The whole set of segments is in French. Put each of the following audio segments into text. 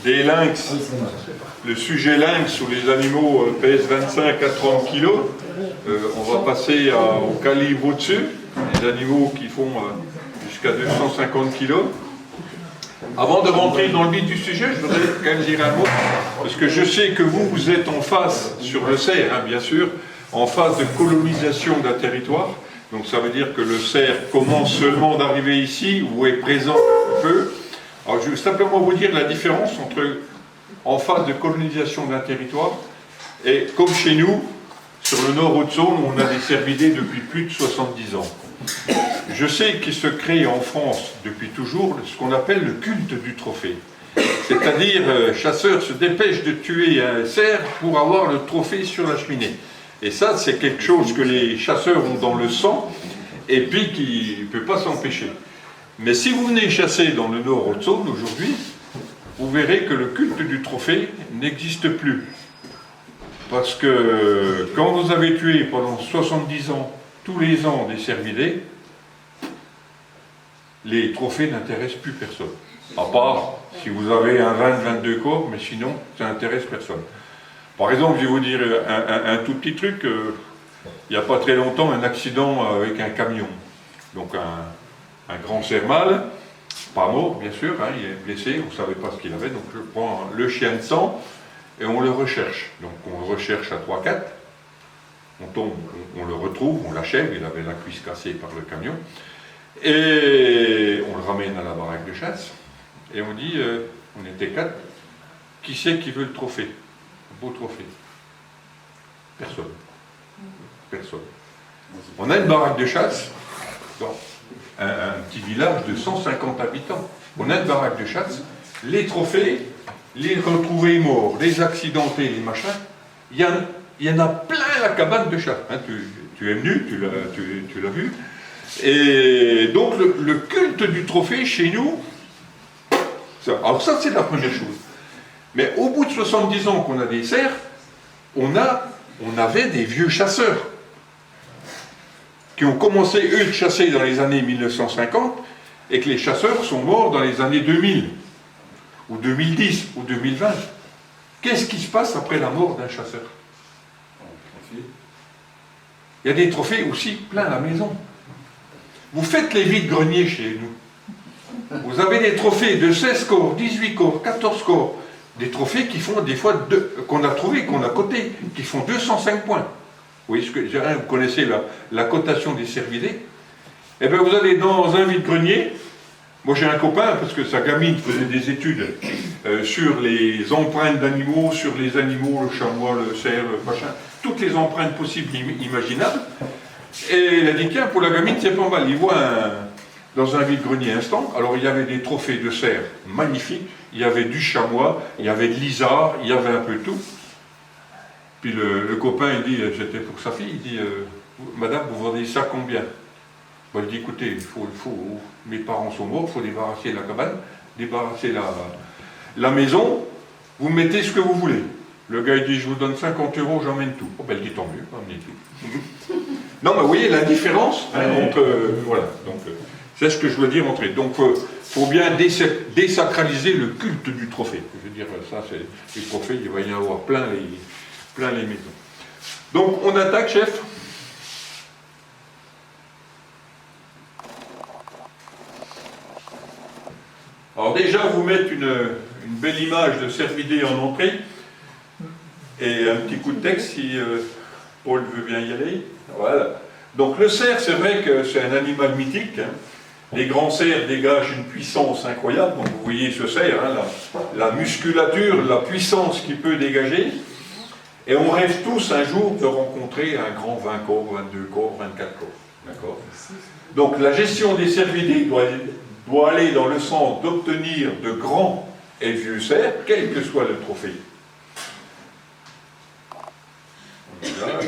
des lynx. Le sujet lynx, où les animaux pèsent 25 à 30 kg. On va passer au calibre au-dessus, des animaux qui font jusqu'à 250 kg. Avant de rentrer dans le vif du sujet, je voudrais quand même dire un mot, parce que je sais que vous êtes en phase sur le cerf, hein, bien sûr, en phase de colonisation d'un territoire. Donc ça veut dire que le cerf commence seulement d'arriver ici, ou est présent un peu. Alors je veux simplement vous dire la différence entre en phase de colonisation d'un territoire, et comme chez nous, sur le nord Haute-Saône, on a des cervidés depuis plus de 70 ans. Je sais qu'il se crée en France depuis toujours ce qu'on appelle le culte du trophée. C'est-à-dire, chasseurs se dépêchent de tuer un cerf pour avoir le trophée sur la cheminée. Et ça, c'est quelque chose que les chasseurs ont dans le sang, et puis qui ne peut pas s'empêcher. Mais si vous venez chasser dans le nord Haute-Saône aujourd'hui, vous verrez que le culte du trophée n'existe plus. Parce que quand vous avez tué pendant 70 ans, tous les ans, des cervidés, les trophées n'intéressent plus personne. À part si vous avez un 20-22 corps, mais sinon, ça n'intéresse personne. Par exemple, je vais vous dire un tout petit truc. Il n'y a pas très longtemps, un accident avec un camion. Donc un grand cerf mâle, pas mort bien sûr, hein, il est blessé, on ne savait pas ce qu'il avait, donc je prends le chien de sang et on le recherche. Donc on le recherche à 3-4, on tombe, on le retrouve, on l'achève, il avait la cuisse cassée par le camion, et on le ramène à la baraque de chasse, et on dit, on était 4, qui c'est qui veut le trophée? Un beau trophée. Personne. Personne. On a une baraque de chasse, dans un petit village de 150 habitants. On a une baraque de chasse, les trophées, les retrouvés morts, les accidentés, les machins, il y en a plein la cabane de chasse. Hein, tu es venu, tu l'as vu. Et donc le culte du trophée chez nous, alors ça c'est la première chose. Mais au bout de 70 ans qu'on a des cerfs, on avait des vieux chasseurs qui ont commencé, eux, de chasser dans les années 1950, et que les chasseurs sont morts dans les années 2000, ou 2010, ou 2020. Qu'est-ce qui se passe après la mort d'un chasseur? Il y a des trophées aussi plein à la maison. Vous faites les vides-greniers chez nous. Vous avez des trophées de 16 corps, 18 corps, 14 corps, des trophées qui font des fois, qu'on a trouvé, qu'on a cotés, qui font 205 points. Vous voyez vous connaissez la cotation des cervidés. Eh bien, vous allez dans un vide-grenier. Moi, j'ai un copain, parce que sa gamine faisait des études sur les empreintes d'animaux, sur les animaux, le chamois, le cerf, le machin, toutes les empreintes possibles, imaginables. Et il a dit, tiens, pour la gamine, c'est pas mal. Il voit dans un vide-grenier instant. Alors, il y avait des trophées de cerfs magnifiques, il y avait du chamois, il y avait de l'isard, il y avait un peu de tout. Puis le copain, il dit, c'était pour sa fille, il dit, madame, vous vendez ça combien? Bon, il dit, écoutez, mes parents sont morts, il faut débarrasser la cabane, débarrasser la maison, vous mettez ce que vous voulez. Le gars, il dit, je vous donne 50 €, j'emmène tout. Oh, ben, il dit, tant mieux, emmenez tout. Non, mais vous voyez la différence, hein, voilà, donc c'est ce que je veux dire entrer. Donc, il faut bien désacraliser le culte du trophée. Je veux dire, ça, c'est les trophées, il va y en avoir plein les maisons. Donc, on attaque, chef. Alors déjà, vous mettre une belle image de cervidé en entrée, et un petit coup de texte si Paul veut bien y aller. Voilà. Donc le cerf, c'est vrai que c'est un animal mythique. Hein. Les grands cerfs dégagent une puissance incroyable. Donc vous voyez ce cerf, hein, la musculature, la puissance qu'il peut dégager. Et on rêve tous un jour de rencontrer un grand 20 corps, 22 corps, 24 corps. D'accord ? Donc la gestion des cervidés doit aller dans le sens d'obtenir de grands et vieux cerfs, quel que soit le trophée. Voilà.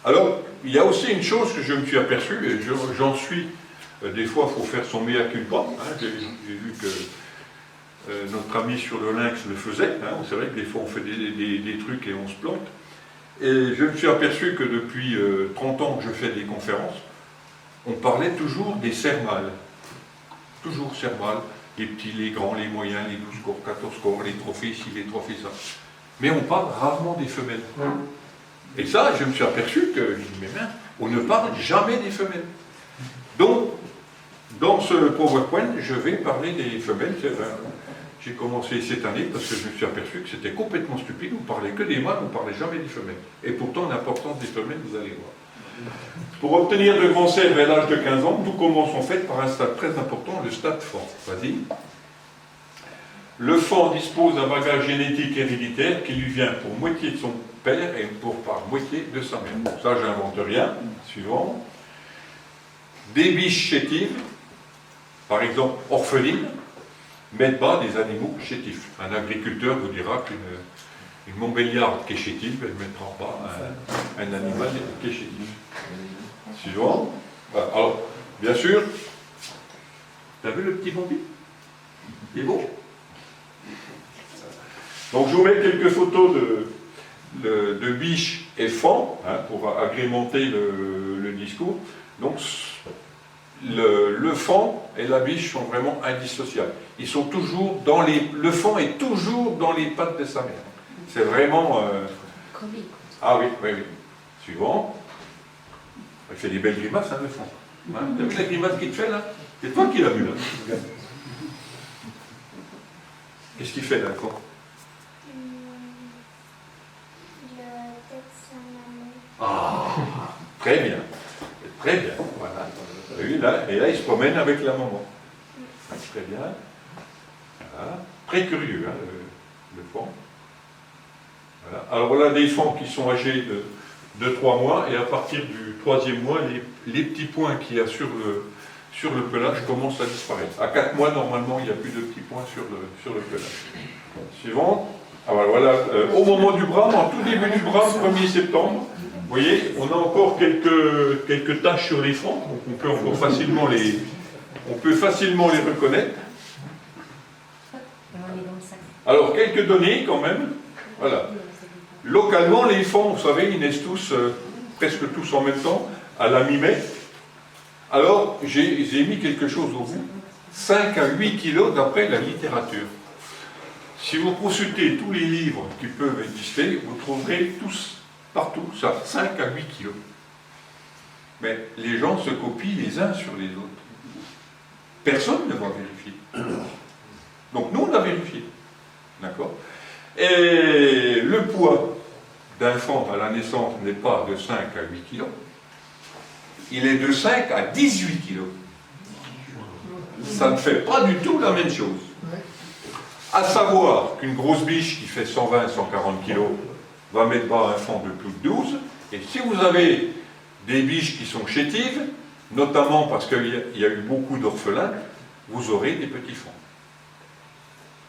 Alors, il y a aussi une chose que je me suis aperçu, et j'en suis, des fois il faut faire son mea culpa, hein, j'ai vu que notre ami sur le lynx le faisait, hein, c'est vrai que des fois on fait des trucs et on se plante, et je me suis aperçu que depuis 30 ans que je fais des conférences, on parlait toujours des cerfs mâles, toujours cerfs mâles, les petits, les grands, les moyens, les 12 corps, 14 corps, les trophées ci, les trophées ça. Mais on parle rarement des femelles. Et ça, je me suis aperçu que, je dis, mais mince, on ne parle jamais des femelles. Donc, dans ce PowerPoint, je vais parler des femelles. J'ai commencé cette année parce que je me suis aperçu que c'était complètement stupide. On ne parlait que des mâles, on ne parlait jamais des femelles. Et pourtant, l'importance des femelles, vous allez voir. Pour obtenir de grands cerfs à l'âge de 15 ans, nous commençons en fait par un stade très important, le stade faon. Vas-y. Le faon dispose d'un bagage génétique héréditaire qui lui vient pour moitié de son père et par moitié de sa mère. Bon, ça, j'invente rien. Suivant. Des biches chétives, par exemple orphelines, mettent bas des animaux chétifs. Un agriculteur vous dira qu'une Montbéliarde qui est chétive, elle ne mettra pas un animal qui est chétif. Suivant. Voilà. Alors, bien sûr, tu as vu le petit bombi? Il est beau. Donc, je vous mets quelques photos de biches et faons pour agrémenter le discours. Donc, le faon et la biche sont vraiment indissociables. Ils sont toujours dans le faon est toujours dans les pattes de sa mère. C'est vraiment... Ah oui, oui, oui. Suivant. Il fait des belles grimaces, le faon. T'as vu la grimace qu'il te fait, là? C'est toi qui l'as vu, là. Qu'est-ce qu'il fait, là, le faon? Ah, très bien. Très bien, voilà. Oui, là, et là, il se promène avec la maman. Très bien. Voilà. Très curieux, le faon. Voilà. Alors, voilà des faons qui sont âgés de 3 mois, et à partir du 3e mois, les petits points qu'il y a sur le pelage commencent à disparaître. À 4 mois, normalement, il n'y a plus de petits points sur le pelage. Suivant. Alors, voilà, au moment du brame, en tout début du brame, 1er septembre, vous voyez, on a encore quelques taches sur les fronts, donc on peut encore facilement les reconnaître. Alors, quelques données quand même. Voilà. Localement, les fronts, vous savez, ils naissent tous, presque tous en même temps, à la mi-mai. Alors, j'ai mis quelque chose au bout. 5 à 8 kilos d'après la littérature. Si vous consultez tous les livres qui peuvent exister, vous trouverez tous partout, ça, 5 à 8 kilos. Mais les gens se copient les uns sur les autres. Personne ne va vérifier. Donc nous, on a vérifié. D'accord? Et le poids d'un faon à la naissance n'est pas de 5 à 8 kilos. Il est de 5 à 18 kilos. Ça ne fait pas du tout la même chose. À savoir qu'une grosse biche qui fait 120-140 kilos va mettre bas un faon de plus de 12, et si vous avez des biches qui sont chétives, notamment parce qu'il y a eu beaucoup d'orphelins, vous aurez des petits faons.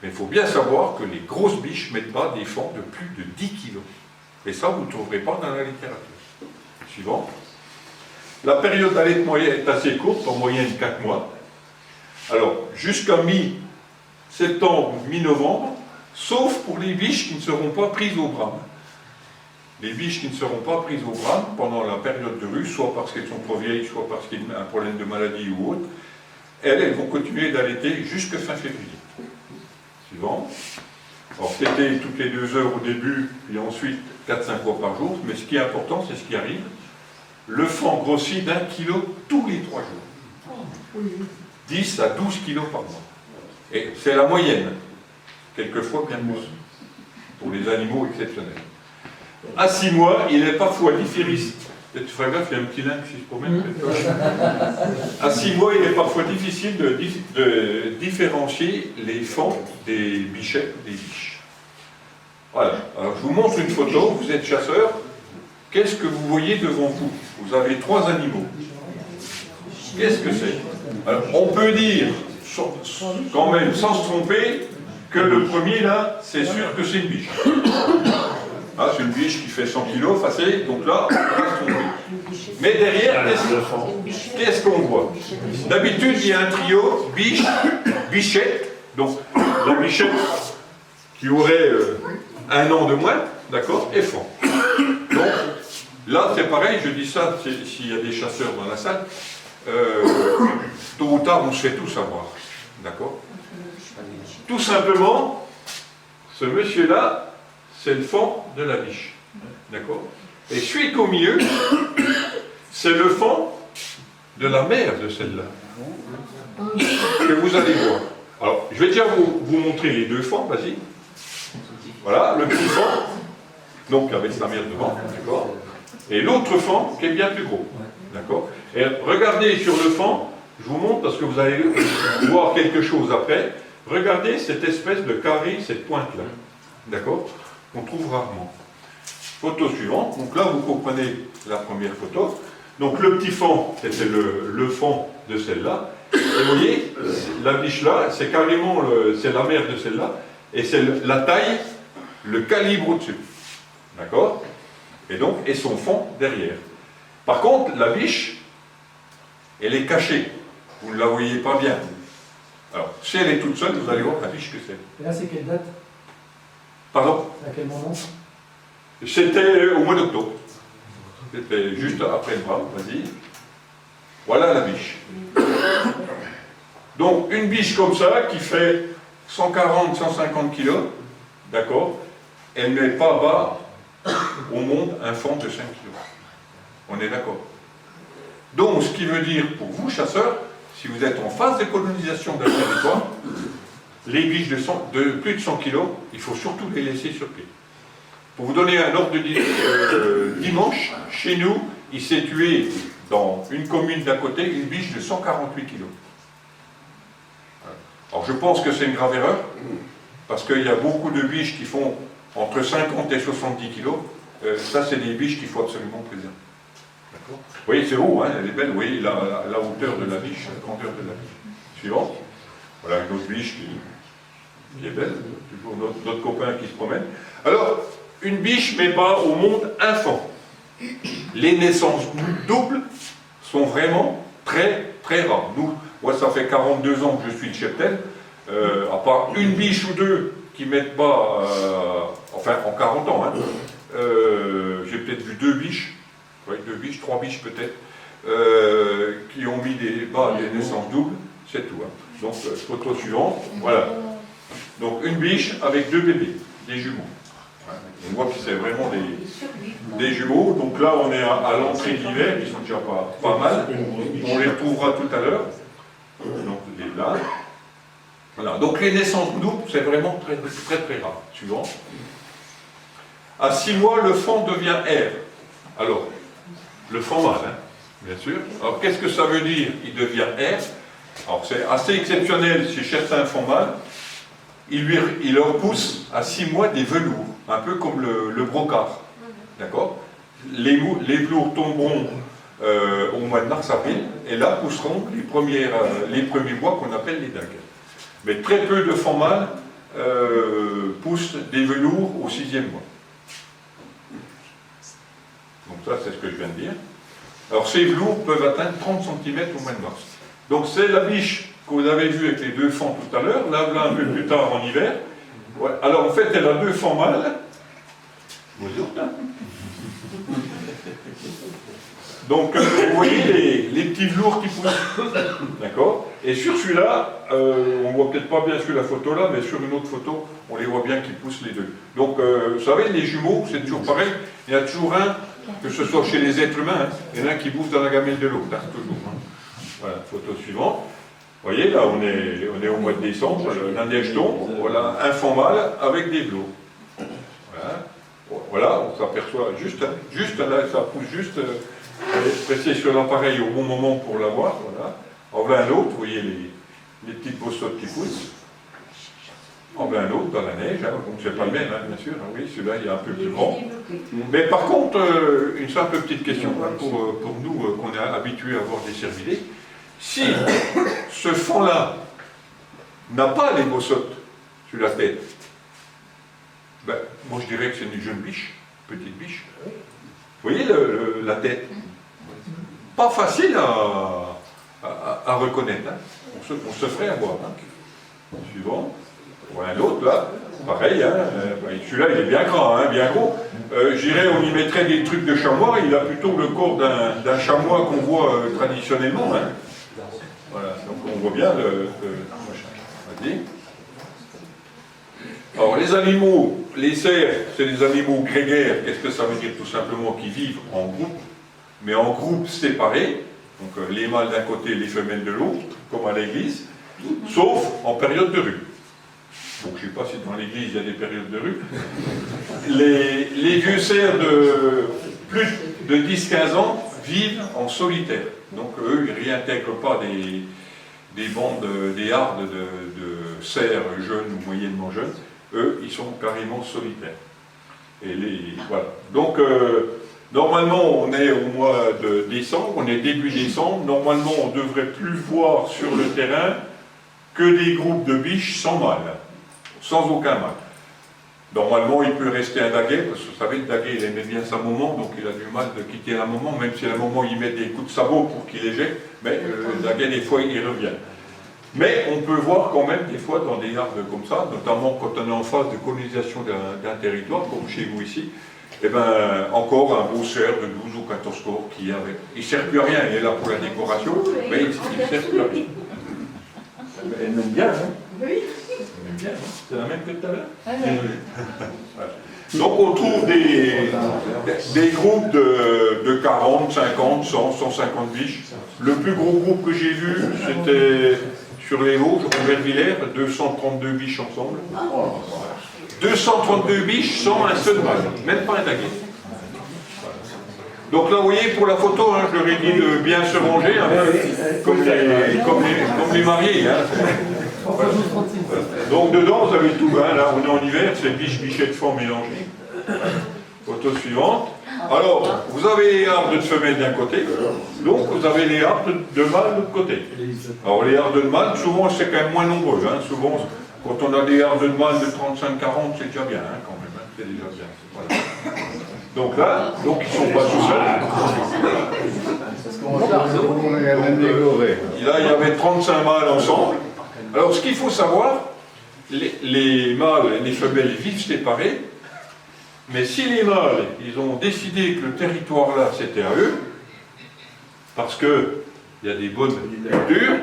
Mais il faut bien savoir que les grosses biches mettent bas des faons de plus de 10 kilos. Et ça, vous ne trouverez pas dans la littérature. Suivant. La période d'allaitement est assez courte, en moyenne 4 mois. Alors, jusqu'à mi-septembre, mi-novembre, sauf pour les biches qui ne seront pas prises au brame. Les biches qui ne seront pas prises au brame pendant la période de rue, soit parce qu'elles sont trop vieilles, soit parce qu'il y a un problème de maladie ou autre, elles vont continuer d'allaiter jusqu'à fin février. Suivant. Alors, c'était toutes les 2 heures au début, et ensuite 4-5 fois par jour, mais ce qui est important, c'est ce qui arrive. Le faon grossit d'1 kilo tous les 3 jours. 10 à 12 kilos par mois. Et c'est la moyenne. Quelquefois bien plus. Pour les animaux exceptionnels. À 6 mois, il est parfois difficile. Tu feras gaffe, il y a un petit lynx qui se promène. À 6 mois, il est parfois difficile de différencier les faons des bichettes ou des biches. Voilà. Alors, je vous montre une photo. Vous êtes chasseur. Qu'est-ce que vous voyez devant vous? Vous avez 3 animaux. Qu'est-ce que c'est? Alors, on peut dire, quand même, sans se tromper, que le premier, là, c'est sûr que c'est une biche. Ah, c'est une biche qui fait 100 kg, facile, donc là, on va se tromper. Mais derrière, qu'est-ce qu'on voit? D'habitude, il y a un trio, biche, bichette, donc la bichette qui aurait 1 an de moins, d'accord, et faon. Donc, là, c'est pareil, je dis ça, s'il y a des chasseurs dans la salle, tôt ou tard, on se fait tout savoir, d'accord? Tout simplement, ce monsieur-là, c'est le fond de la biche. D'accord? Et celui qu'au milieu, c'est le fond de la mère de celle-là. Que vous allez voir. Alors, je vais déjà vous montrer les deux fonds, vas-y. Voilà, le petit fond, donc avec sa mère devant, d'accord? Et l'autre fond qui est bien plus gros, d'accord? Et regardez sur le fond, je vous montre parce que vous allez voir quelque chose après. Regardez cette espèce de carré, cette pointe-là, d'accord? On trouve rarement. Photo suivante, donc là vous comprenez la première photo. Donc le petit fond, c'était le fond de celle-là. Et vous voyez, la biche là, c'est carrément, c'est la mère de celle-là, et c'est la taille, le calibre au-dessus. D'accord? Et son fond derrière. Par contre, la biche, elle est cachée. Vous ne la voyez pas bien. Alors, si elle est toute seule, vous allez voir la biche que c'est. Et là, c'est quelle date? Pardon? À quel moment? C'était au mois d'octobre. C'était juste après le bras, vas-y. Voilà la biche. Donc, une biche comme ça, qui fait 140-150 kg, d'accord, elle n'est pas bas au monde un fond de 5 kg. On est d'accord? Donc, ce qui veut dire pour vous, chasseurs, si vous êtes en phase de colonisation d'un territoire, les biches de plus de 100 kg, il faut surtout les laisser sur pied. Pour vous donner un ordre de dimanche, chez nous, il s'est tué dans une commune d'à côté une biche de 148 kg. Alors je pense que c'est une grave erreur, parce qu'il y a beaucoup de biches qui font entre 50 et 70 kg. Ça, c'est des biches qu'il faut absolument préserver. D'accord? Vous voyez, c'est haut, hein, elle est belle, vous voyez la hauteur de la biche, la grandeur de la biche. Suivante. Voilà une autre biche qui est belle, toujours notre copain qui se promène. Alors, une biche met pas au monde un fond. Les naissances doubles sont vraiment très très rares. Moi ça fait 42 ans que je suis de cheptel, à part une biche ou deux qui mettent pas, enfin en 40 ans, hein, j'ai peut-être vu deux biches, trois biches peut-être, qui ont mis des naissances doubles, c'est tout. Hein. Donc photo suivante, voilà. Donc une biche avec deux bébés, des jumeaux. On voit que c'est vraiment des jumeaux. Donc là, on est à l'entrée de l'hiver, ils sont déjà pas mal. On les retrouvera tout à l'heure. Donc les là. Voilà. Donc les naissances doubles, c'est vraiment très, très, très rare. Suivant. À 6 mois, le fond devient R. Alors, le fond mâle, hein, bien sûr. Alors, qu'est-ce que ça veut dire, il devient R? Alors, c'est assez exceptionnel chez certains fonds mâles. Il leur pousse à 6 mois des velours, un peu comme le brocard. D'accord? Les velours tomberont au mois de mars-avril, et là pousseront les premiers mois qu'on appelle les dingues. Mais très peu de fonds mâles poussent des velours au 6e mois. Donc ça, c'est ce que je viens de dire. Alors ces velours peuvent atteindre 30 cm au mois de mars. Donc c'est la biche que vous avez vue avec les deux fonds tout à l'heure, là un peu plus tard en hiver. Ouais. Alors en fait, elle a deux fonds mâles. Vous autres, hein? Donc vous voyez les petits velours qui poussent. D'accord? Et sur celui-là, on ne voit peut-être pas bien sur la photo là, mais sur une autre photo, on les voit bien qui poussent les deux. Donc vous savez, les jumeaux, c'est toujours pareil. Il y a toujours un, que ce soit chez les êtres humains, hein, il y en a un qui bouffe dans la gamelle de l'autre, hein, toujours. Hein. Voilà, photo suivante. Vous voyez, là, on est au mois de décembre, la neige tombe, voilà, un fond mâle avec des velours. Voilà, voilà, on s'aperçoit juste là, ça pousse juste, pressé sur l'appareil au bon moment pour l'avoir, voilà. En voilà un autre, vous voyez les petites bossottes qui poussent. En voilà un autre dans la neige, hein, donc c'est pas le même, hein, bien sûr, hein, oui, celui-là il est un peu plus grand. Mais par contre, une simple petite question hein, pour nous qu'on est habitués à voir des cervidés. Si ce fond-là n'a pas les bossottes sur la tête, ben, moi je dirais que c'est une jeune biche, petite biche. Vous voyez la tête? Pas facile à reconnaître. Hein. On se ferait avoir. Hein. Suivant. Voilà un autre là, pareil. Hein. Celui-là il est bien grand, hein, bien gros. J'irais, on y mettrait des trucs de chamois. Il a plutôt le corps d'un chamois qu'on voit traditionnellement. Hein. Voilà, donc on voit bien le machin. Vas-y. Alors les animaux, les cerfs, c'est des animaux grégaires. Qu'est-ce que ça veut dire? Tout simplement qu'ils vivent en groupe, mais en groupe séparés. Donc les mâles d'un côté, les femelles de l'autre, comme à l'église, sauf en période de rue. Donc je ne sais pas si dans l'église il y a des périodes de rue. Les vieux cerfs de plus de 10-15 ans vivent en solitaire. Donc eux, ils ne réintègrent pas des bandes, des hardes de cerfs jeunes ou moyennement jeunes. Eux, ils sont carrément solitaires. Et voilà. Donc, normalement, on est au mois de décembre, on est début décembre. Normalement, on ne devrait plus voir sur le terrain que des groupes de biches sans mâle, sans aucun mâle. Normalement, il peut rester un daguet, parce que vous savez, le daguet, il aimait bien sa maman, donc il a du mal de quitter la maman, même si la maman, il met des coups de sabot pour qu'il les jette, mais le daguet, des fois, il revient. Mais on peut voir quand même des fois dans des arbres comme ça, notamment quand on est en phase de colonisation d'un territoire, comme chez vous ici, et bien encore un beau cerf de 12 ou 14 corps qui avait. Il ne sert plus à rien, il est là pour la décoration, mais il ne sert plus à rien. Elle m'aime bien, hein? Oui. Elle m'aime bien, hein? C'est la même que tout à l'heure? Voilà. Donc on trouve des groupes de 40, 50, 100, 150 biches. Le plus gros groupe que j'ai vu, c'était sur les Vosges, en Vervillers, 232 biches ensemble. 232 biches sans un seul mâle, même pas un daguet. Donc là, vous voyez, pour la photo, hein, je leur ai dit de bien se ranger, hein, comme les mariés. Hein. Voilà. Donc dedans, vous avez tout. Hein, là, on est en hiver, c'est biche-bichette fort mélangées. Photo suivante. Alors, vous avez les hardes de femelles d'un côté, donc vous avez les hardes de mâles de l'autre côté. Alors les hardes de mâles, souvent c'est quand même moins nombreux. Hein. Souvent, quand on a des hardes de mâles de 35-40, c'est déjà bien, hein, quand même. Hein. C'est déjà bien. Voilà. Donc là, donc ils ne sont pas tout seuls. Là, il y avait 35 mâles ensemble. Alors ce qu'il faut savoir, les mâles et les femelles vivent séparés. Mais si les mâles, ils ont décidé que le territoire là, c'était à eux, parce qu'il y a des bonnes cultures,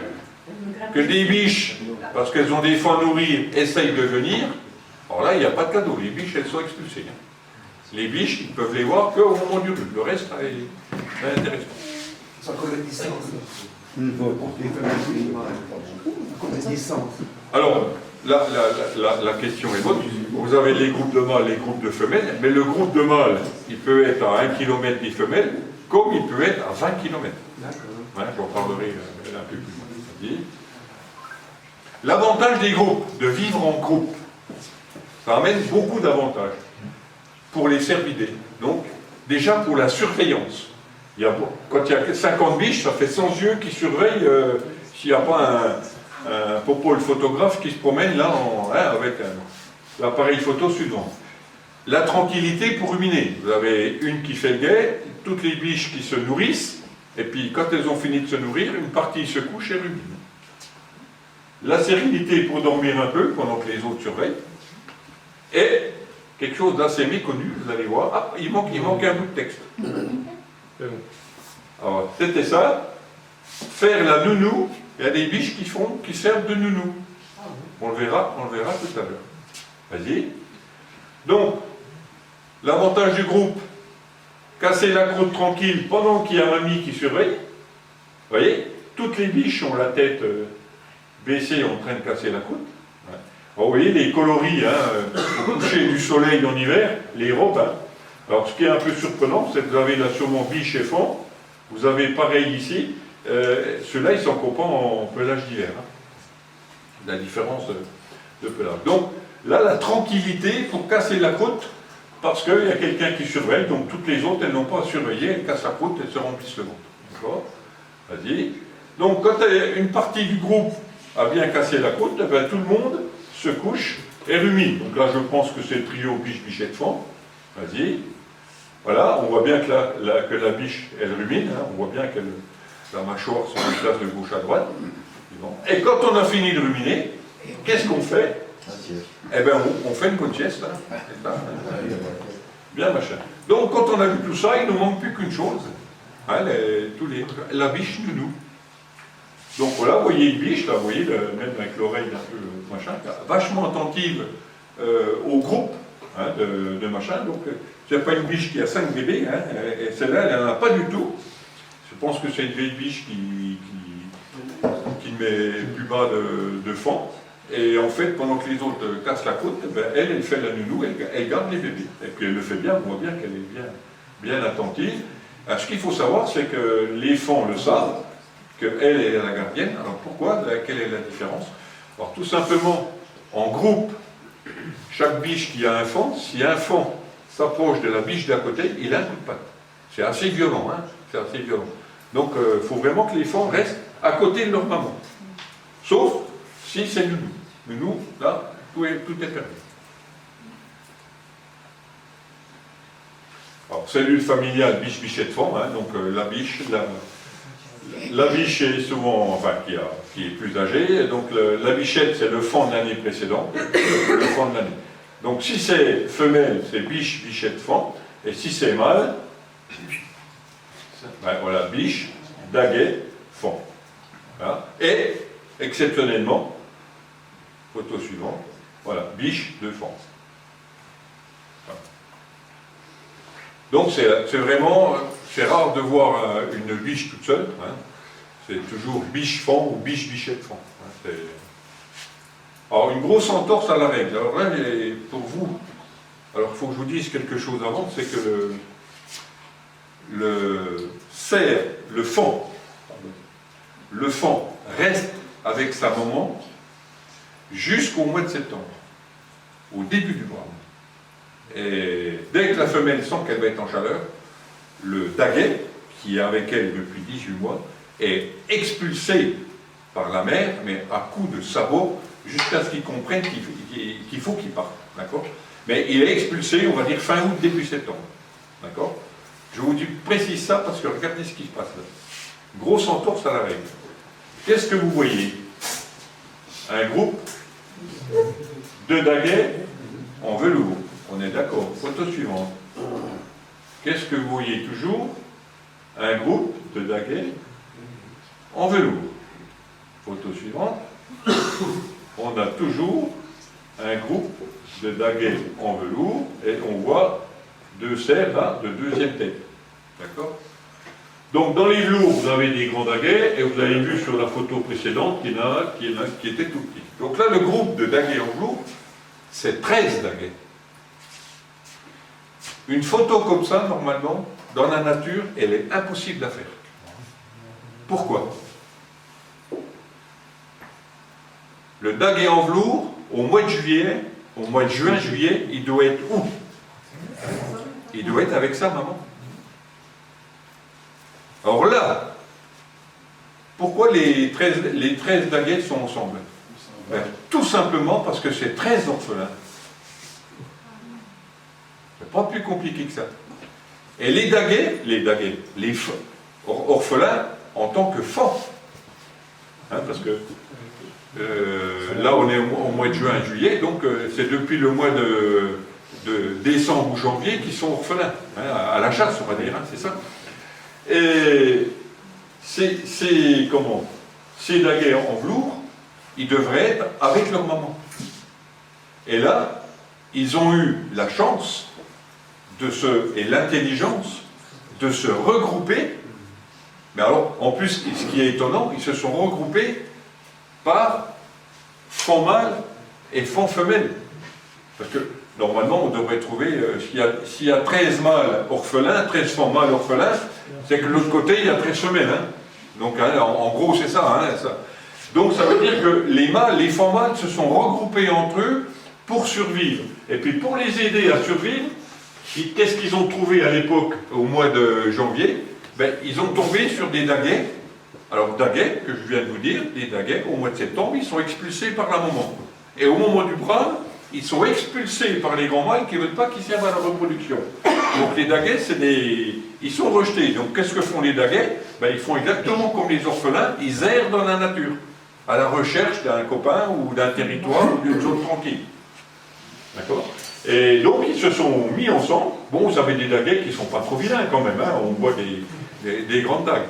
que des biches, parce qu'elles ont des fois à nourrir, essayent de venir, alors là, il n'y a pas de cadeau, les biches, elles sont expulsées. Les biches, ils peuvent les voir qu'au moment du rue, le reste est intéressant. Ça connaît distance. Alors, la question est bonne. Vous avez les groupes de mâles, les groupes de femelles, mais le groupe de mâles, il peut être à 1 km des femelles, comme il peut être à 20 km. D'accord. J'en parlerai un peu plus tard. L'avantage des groupes, de vivre en groupe, ça amène beaucoup d'avantages pour les cervidés. Donc, déjà pour la surveillance. Quand il y a 50 biches, ça fait 100 yeux qui surveillent s'il n'y a pas un popole photographe qui se promène là avec l'appareil photo suivant. La tranquillité pour ruminer. Vous avez une qui fait le guet, toutes les biches qui se nourrissent, et puis quand elles ont fini de se nourrir, une partie se couche et rumine. La sérénité pour dormir un peu pendant que les autres surveillent. Et quelque chose d'assez méconnu, vous allez voir. Ah, il manque un bout de texte. Alors, c'était ça. Faire la nounou. Il y a des biches qui servent de nounou. On le verra tout à l'heure. Vas-y. Donc, l'avantage du groupe, casser la croûte tranquille pendant qu'il y a mamie qui surveille. Vous voyez, toutes les biches ont la tête baissée en train de casser la croûte. Alors, vous voyez les coloris, hein, au coucher du soleil en hiver, les robes. Hein. Alors, ce qui est un peu surprenant, c'est que vous avez là sûrement biche et faon. Vous avez pareil ici. Ceux-là, ils sont copains en pelage d'hiver. Hein. La différence de pelage. Donc, là, la tranquillité pour casser la croûte, parce qu'il y a quelqu'un qui surveille, donc toutes les autres, elles n'ont pas à surveiller, elles cassent la croûte, elles se remplissent le ventre. D'accord? Vas-y. Donc, quand une partie du groupe a bien cassé la croûte, eh bien, tout le monde se couche et rumine. Donc là, je pense que c'est le trio biche-bichette-faon. Vas-y. Voilà, on voit bien que la biche, elle rumine, hein, on voit bien que la mâchoire se déplace de gauche à droite. Et quand on a fini de ruminer, qu'est-ce qu'on fait? Eh bien, on fait une bonne sieste. Hein. Bien, machin. Donc, quand on a vu tout ça, il ne nous manque plus qu'une chose. Hein, la biche nounou. Donc voilà, vous voyez une biche, là, vous voyez, même avec l'oreille un peu machin, vachement attentive au groupe hein, de machin. Donc, c'est pas une biche qui a 5 bébés, hein, et celle-là, elle n'en a pas du tout. Je pense que c'est une vieille biche qui met plus bas de fond. Et en fait, pendant que les autres cassent la côte, ben, elle fait la nounou, elle garde les bébés. Et puis elle le fait bien, on voit bien qu'elle est bien attentive. Alors, ce qu'il faut savoir, c'est que les fonds le savent, qu'elle est la gardienne. Alors pourquoi? Quelle est la différence? Alors tout simplement, en groupe, chaque biche qui a un fond, si un fond s'approche de la biche d'à côté, il a un coup de patte. C'est assez violent, hein? C'est assez violent. Donc il faut vraiment que les fonds restent à côté de leur maman. Sauf si c'est nounou. Nounou, là, tout est permis. Alors, cellule familiale biche-bichette fond, hein, donc la biche est souvent, enfin, qui est plus âgée, donc la bichette, c'est le fond de l'année précédente, le fond de l'année. Donc, si c'est femelle, c'est biche-bichette fond, et si c'est mâle, ben, voilà, biche, daguet, fond. Voilà. Et, exceptionnellement, photo suivante, voilà, biche de fond. Voilà. Donc c'est vraiment, c'est rare de voir une biche toute seule, hein. C'est toujours biche fond ou biche bichette fond. Hein. Alors une grosse entorse à la règle. Alors là, pour vous, alors il faut que je vous dise quelque chose avant, c'est que le fond reste avec sa maman jusqu'au mois de septembre, au début du mois. Et dès que la femelle sent qu'elle va être en chaleur, le daguet, qui est avec elle depuis 18 mois, est expulsé par la mère, mais à coups de sabot, jusqu'à ce qu'il comprenne qu'il faut qu'il parte. D'accord? Mais il est expulsé, on va dire, fin août, début septembre. D'accord? Je vous précise ça parce que regardez ce qui se passe là. Grosse entorse à la règle. Qu'est-ce que vous voyez? Un groupe de daguets en velours. On est d'accord. Photo suivante. Qu'est-ce que vous voyez toujours? Un groupe de daguets en velours. Photo suivante. On a toujours un groupe de daguets en velours et on voit deux cerfs là de deuxième tête. D'accord? Donc dans les velours, vous avez des grands daguets et vous avez vu sur la photo précédente qu'il y en a qui était tout petit. Donc là, le groupe de daguets en velours, c'est 13 daguets. Une photo comme ça, normalement, dans la nature, elle est impossible à faire. Pourquoi? Le daguet en velours, au mois de juillet, au mois de juin, juillet, il doit être où? Il doit être avec sa maman. Alors là, pourquoi les 13 daguets sont ensemble? Ben, tout simplement parce que c'est 13 orphelins. C'est pas plus compliqué que ça. Et les orphelins en tant que fonds. Hein, parce que là, on est au mois de juin, juillet, donc c'est depuis le mois de décembre ou janvier qu'ils sont orphelins. Hein, à la chasse, on va dire, hein, c'est ça. Et ces daguets en velours, ils devraient être avec leur maman. Et là, ils ont eu la chance et l'intelligence de se regrouper. Mais alors, en plus, ce qui est étonnant, ils se sont regroupés par fond mâle et fond femelle. Parce que, normalement, on devrait trouver, s'il y a 13 mâles orphelins, 13 fonds mâles orphelins, c'est que de l'autre côté, il y a 13 femelles. Hein. Donc, hein, en gros, c'est ça, hein, ça. Donc, ça veut dire que les fonds mâles se sont regroupés entre eux pour survivre. Et puis, pour les aider à survivre, qu'est-ce qu'ils ont trouvé à l'époque, au mois de janvier? Ben, ils ont tombé sur des daguets. Alors, daguets, que je viens de vous dire, des daguets, au mois de septembre, ils sont expulsés par la maman. Et au moment du brave, ils sont expulsés par les grands mâles qui ne veulent pas qu'ils servent à la reproduction. Donc les daguets, ils sont rejetés. Donc qu'est-ce que font les daguets? Ben, ils font exactement comme les orphelins, ils errent dans la nature, à la recherche d'un copain ou d'un territoire ou d'une zone tranquille. D'accord? Et donc ils se sont mis ensemble. Bon, vous avez des daguets qui ne sont pas trop vilains quand même, hein, on voit des grandes dagues.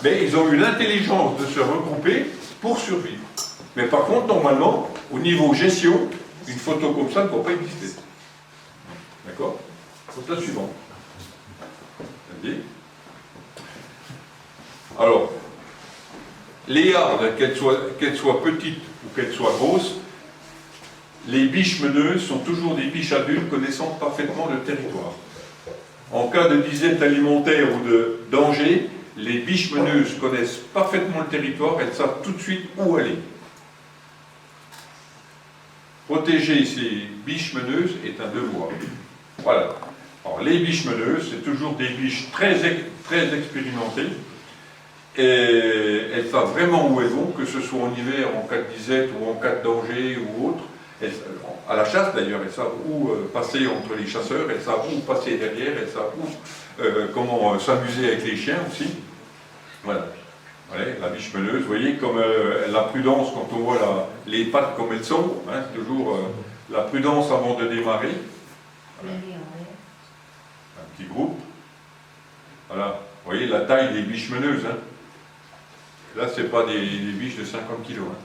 Mais ils ont eu l'intelligence de se regrouper pour survivre. Mais par contre, normalement, au niveau gestion, Une photo comme ça ne peut pas exister. D'accord? Photo suivante. Vas-y. Alors, les hardes, qu'elles soient petites ou qu'elles soient grosses, les biches meneuses sont toujours des biches adultes connaissant parfaitement le territoire. En cas de disette alimentaire ou de danger, les biches meneuses connaissent parfaitement le territoire, elles savent tout de suite où aller. Protéger ces biches meneuses est un devoir. Voilà. Alors, les biches meneuses, c'est toujours des biches très expérimentées, et elles savent vraiment où elles vont, que ce soit en hiver, en cas de disette ou en cas de danger ou autre. À la chasse d'ailleurs, elles savent où passer entre les chasseurs, elles savent où passer derrière, elles savent où, comment s'amuser avec les chiens aussi. Voilà. La biche meuleuse, vous voyez, comme la prudence, quand on voit les pattes comme elles sont, hein, c'est toujours la prudence avant de démarrer. Voilà. Un petit groupe. Voilà. Vous voyez la taille des biches meneuses. Hein. Là, ce n'est pas des biches de 50 kg. Hein.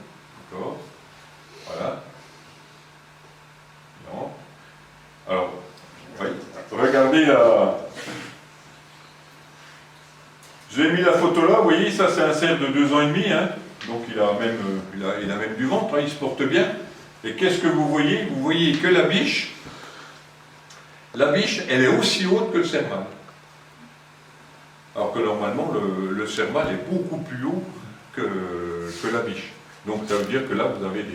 D'accord. Voilà. Non. Alors, oui. Regardez la... Je vous ai mis la photo là, vous voyez, ça c'est un cerf de 2 ans et demi, hein. Donc il a même du ventre, hein, il se porte bien. Et qu'est-ce que vous voyez? Vous voyez que la biche, elle est aussi haute que le cerf mâle. Alors que normalement, le cerf mâle est beaucoup plus haut que la biche. Donc ça veut dire que là, vous avez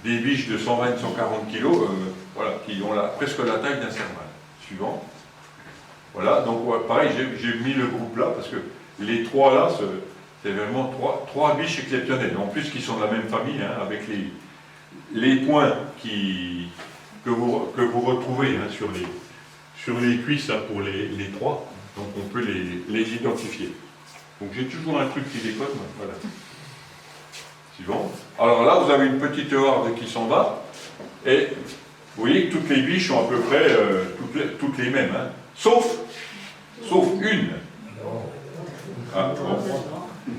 des biches de 120-140 kg, voilà, qui ont presque la taille d'un cerf mâle. Suivant. Voilà, donc ouais, pareil, j'ai mis le groupe là, parce que les trois là, c'est vraiment trois biches exceptionnelles. En plus, qui sont de la même famille, hein, avec les points que vous retrouvez hein, sur les cuisses hein, pour les trois. Donc on peut les identifier. Donc j'ai toujours un truc qui déconne, voilà. Suivant. Alors là, vous avez une petite harde qui s'en va, et vous voyez que toutes les biches sont à peu près toutes les mêmes, hein, sauf une. Ah, bon.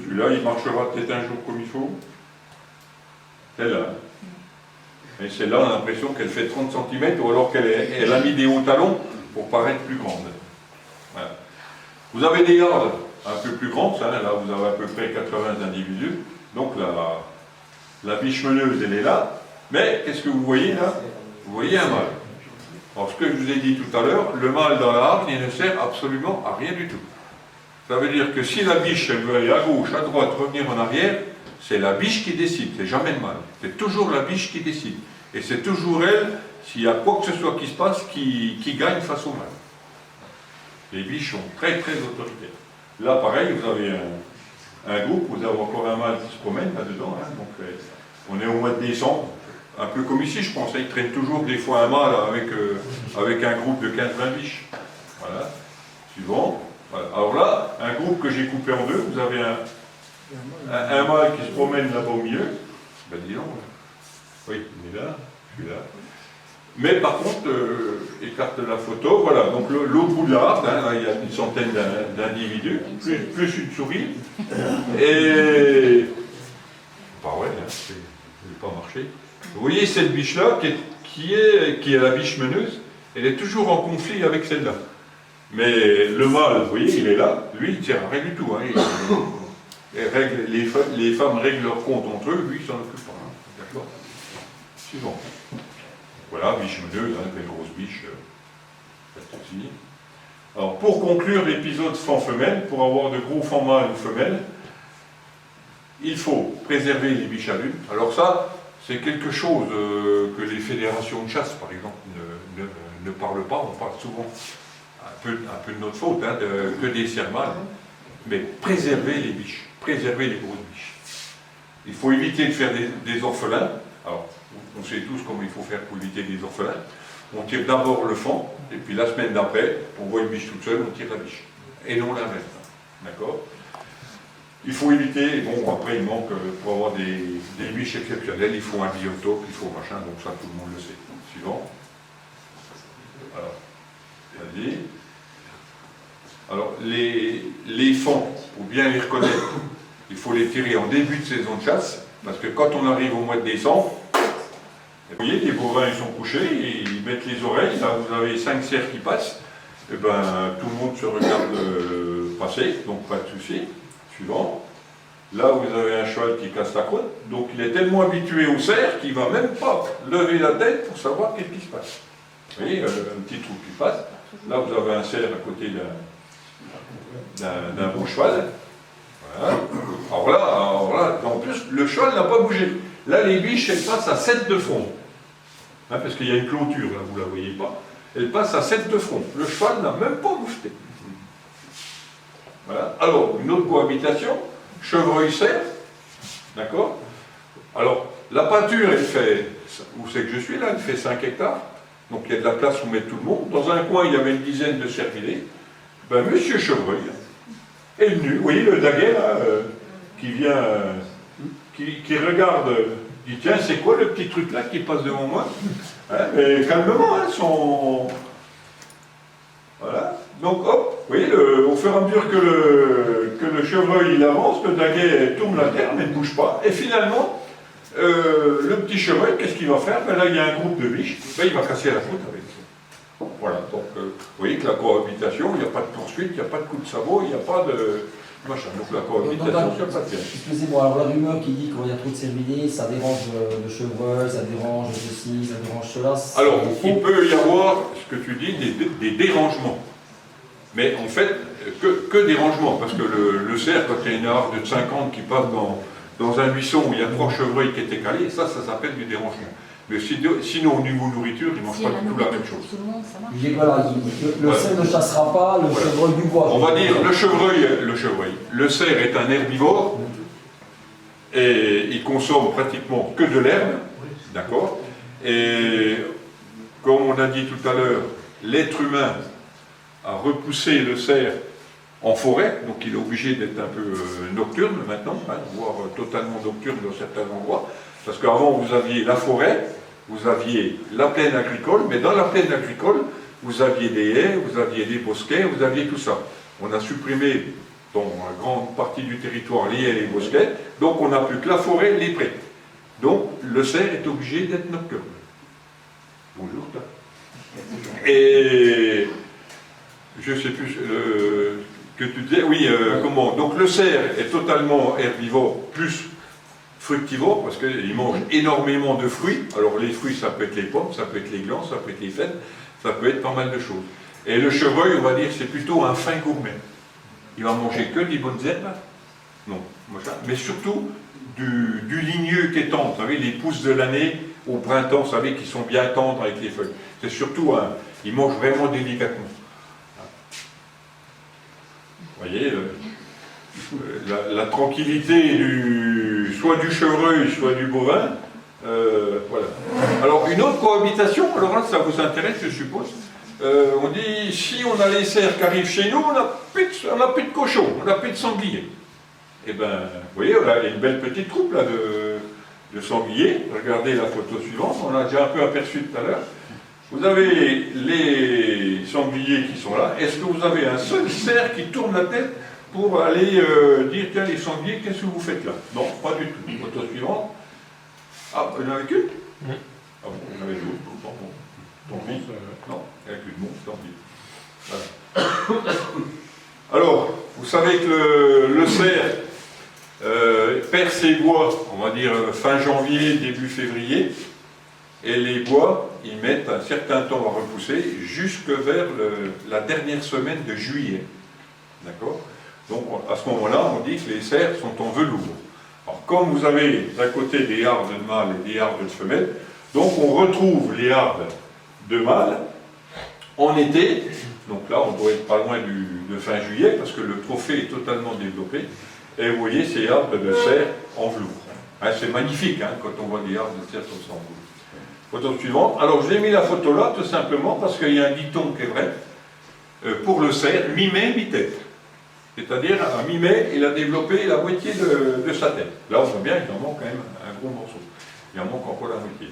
Celui-là, il marchera peut-être un jour comme il faut. Celle-là. Et celle-là, on a l'impression qu'elle fait 30 cm, ou alors qu'elle a mis des hauts talons pour paraître plus grande. Voilà. Vous avez des gardes un peu plus grandes, hein, là vous avez à peu près 80 individus. Donc la biche meneuse, elle est là. Mais qu'est-ce que vous voyez là? Vous voyez un mâle. Alors ce que je vous ai dit tout à l'heure, le mâle dans la harde, il ne sert absolument à rien du tout. Ça veut dire que si la biche, elle veut aller à gauche, à droite, revenir en arrière, c'est la biche qui décide, c'est jamais le mâle. C'est toujours la biche qui décide. Et c'est toujours elle, s'il y a quoi que ce soit qui se passe, qui gagne face au mâle. Les biches sont très très autoritaires. Là, pareil, vous avez un groupe, vous avez encore un mâle qui se promène là-dedans. Hein, donc, on est au mois de décembre, un peu comme ici, je pense. Hein, ils traînent toujours des fois un mâle avec un groupe de 15-20 biches. Voilà. Suivant. Voilà. Alors là, un groupe que j'ai coupé en deux, vous avez un mâle qui se promène là-bas au milieu. Ben dis donc. Oui, il est là, je suis là. Mais par contre, écarte la photo, voilà, donc l'autre bout de la harde, hein, là, il y a une centaine d'individus, plus une souris, et... Bah ouais, hein, ça n'a pas marché. Vous voyez cette biche-là, qui est la biche meneuse, elle est toujours en conflit avec celle-là. Mais le mâle, vous voyez, il est là, lui, il ne tient rien du tout. Hein, les femmes règlent leur compte entre eux, lui, il s'en occupe pas. Hein, d'accord. Suivant. Voilà, biche meneuse, hein, des grosses biches. Alors, pour conclure l'épisode fan-femelle, pour avoir de gros fans mâles ou femelles, il faut préserver les biches adultes. Alors ça, c'est quelque chose que les fédérations de chasse, par exemple, ne parlent pas. On parle souvent un peu de notre faute, hein, que des cerfs mâles. Mais préserver les biches, préserver les grosses biches. Il faut éviter de faire des orphelins. Alors, on sait tous comment il faut faire pour éviter des orphelins. On tire d'abord le fan, et puis la semaine d'après, on voit une biche toute seule, on tire la biche. Et non l'inverse. D'accord? Il faut éviter, bon, après il manque, pour avoir des biches exceptionnelles, il faut un biotope, il faut machin, donc ça tout le monde le sait. Suivant. Alors, vas-y. Alors, les fans, pour bien les reconnaître, il faut les tirer en début de saison de chasse, parce que quand on arrive au mois de décembre, Et vous voyez, les bovins ils sont couchés, ils mettent les oreilles, là vous avez 5 cerfs qui passent, et ben tout le monde se regarde passer, donc pas de souci. Suivant. Là vous avez un cheval qui casse la côte, donc il est tellement habitué au cerf qu'il ne va même pas lever la tête pour savoir qu'est-ce qui se passe. Vous voyez, un petit trou qui passe, là vous avez un cerf à côté d'un beau cheval. Voilà. Alors là, en plus, le cheval n'a pas bougé. Là, les biches, elles passent à 7 de front. Hein, parce qu'il y a une clôture, là, vous ne la voyez pas. Elles passent à 7 de front. Le cheval n'a même pas bougé. Voilà. Alors, une autre cohabitation, chevreuil-cerf. D'accord? Alors, la pâture, elle fait, où c'est que je suis là, elle fait 5 hectares. Donc, il y a de la place où mettre tout le monde. Dans un coin, il y avait une dizaine de cervidés. Ben, monsieur Chevreuil est venu. Vous voyez le daguet, là, qui vient... Qui regarde, dit tiens, c'est quoi le petit truc là qui passe devant moi? Hein, mais calmement, hein, voilà. Donc hop, vous voyez, au fur et à mesure que le chevreuil il avance, le daguet tourne la terre mais ne bouge pas. Et finalement, le petit chevreuil, qu'est-ce qu'il va faire? Ben là, il y a un groupe de biches, ben, il va casser la croûte avec ça. Voilà, donc vous voyez que la cohabitation, il n'y a pas de poursuite, il n'y a pas de coup de sabot, il n'y a pas de... machin. Donc la cohabitation, il n'y a pas de bien. Excusez-moi, alors la rumeur qui dit qu'il y a trop de cervidés, ça dérange le chevreuil, ça dérange ceci, ça dérange cela. Alors, il peut y avoir, ce que tu dis, des dérangements. Mais en fait, que des rangements. Parce que le cerf, quand il y a une arbre de 50 qui passe dans un buisson où il y a 3 chevreuils qui étaient calés, ça s'appelle du dérangement. Mais sinon, au niveau nourriture, ils ne mangent pas du tout la même chose. Voilà, le cerf ne chassera pas le chevreuil du bois. On va dire, le cerf est un herbivore, et il consomme pratiquement que de l'herbe, d'accord? Et comme on a dit tout à l'heure, l'être humain a repoussé le cerf en forêt, donc il est obligé d'être un peu nocturne maintenant, hein, voire totalement nocturne dans certains endroits, parce qu'avant vous aviez la forêt, vous aviez la plaine agricole, mais dans la plaine agricole, vous aviez des haies, vous aviez des bosquets, vous aviez tout ça. On a supprimé dans une grande partie du territoire les haies et les bosquets, donc on n'a plus que la forêt, les prés. Donc le cerf est obligé d'être nocturne. Bonjour, toi. Et je ne sais plus que tu disais, oui, comment? Donc le cerf est totalement herbivore, plus fructivore, parce qu'il mange énormément de fruits. Alors les fruits, ça peut être les pommes, ça peut être les glands, ça peut être les fèves, ça peut être pas mal de choses. Et le chevreuil, on va dire, c'est plutôt un fin gourmet. Il va manger que des bonnes herbes, non, mais surtout du ligneux qui est tendre. Vous savez, les pousses de l'année, au printemps, vous savez, qui sont bien tendres avec les feuilles. C'est surtout il mange vraiment délicatement. Vous voyez, la tranquillité soit du chevreuil, soit du bovin, voilà. Alors, une autre cohabitation, alors là, ça vous intéresse, je suppose. On dit, si on a les cerfs qui arrivent chez nous, on n'a plus de cochons, on n'a plus de sangliers. Eh bien, vous voyez, on a une belle petite troupe là, de sangliers. Regardez la photo suivante, on l'a déjà un peu aperçu tout à l'heure. Vous avez les sangliers qui sont là. Est-ce que vous avez un seul cerf qui tourne la tête pour aller dire, tiens, les sangliers, qu'est-ce que vous faites là? Non, pas du tout. Photo suivante. Ah, il y en avait qu'une? Oui. Ah bon, il y en avait deux. Bon, tant pis. Non, il n'y a qu'une, bon, tant pis. Voilà. Alors, vous savez que le cerf perd ses bois, on va dire fin janvier, début février, et les bois, ils mettent un certain temps à repousser, jusque vers la dernière semaine de juillet. D'accord? Donc, à ce moment-là, on dit que les cerfs sont en velours. Alors, comme vous avez d'un côté des hardes de mâles et des hardes de femelles, donc on retrouve les hardes de mâles en été. Donc là, on doit être pas loin de fin juillet, parce que le trophée est totalement développé. Et vous voyez ces hardes de cerf en velours. Hein, c'est magnifique hein, quand on voit des hardes de cerf comme ça en velours. Photo suivante. Alors, je l'ai mis la photo là, tout simplement, parce qu'il y a un dicton qui est vrai. Pour le cerf, mi-mai, mi-tête. C'est-à-dire, à mi-mai, il a développé la moitié de sa tête. Là, on voit bien qu'il en manque quand même un gros morceau. Il en manque encore la moitié.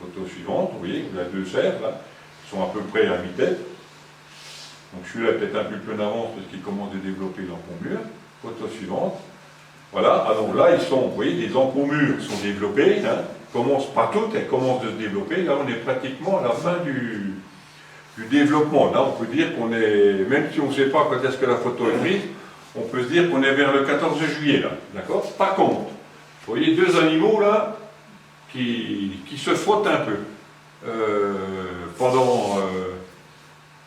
Photo suivante, vous voyez, il y a deux cerfs, là, qui sont à peu près à mi-tête. Donc celui-là est peut-être un peu plus en avance parce qu'il commence à développer l'encombrure. Photo suivante. Voilà, alors là, ils sont, vous voyez, les encombrures sont développées, hein, commencent, pas toutes, elles commencent de se développer. Là, on est pratiquement à la fin du développement. Là, on peut dire qu'on est, même si on ne sait pas quand est-ce que la photo est prise, on peut se dire qu'on est vers le 14 juillet, là. D'accord? Par contre, vous voyez deux animaux, là, qui se frottent un peu. Pendant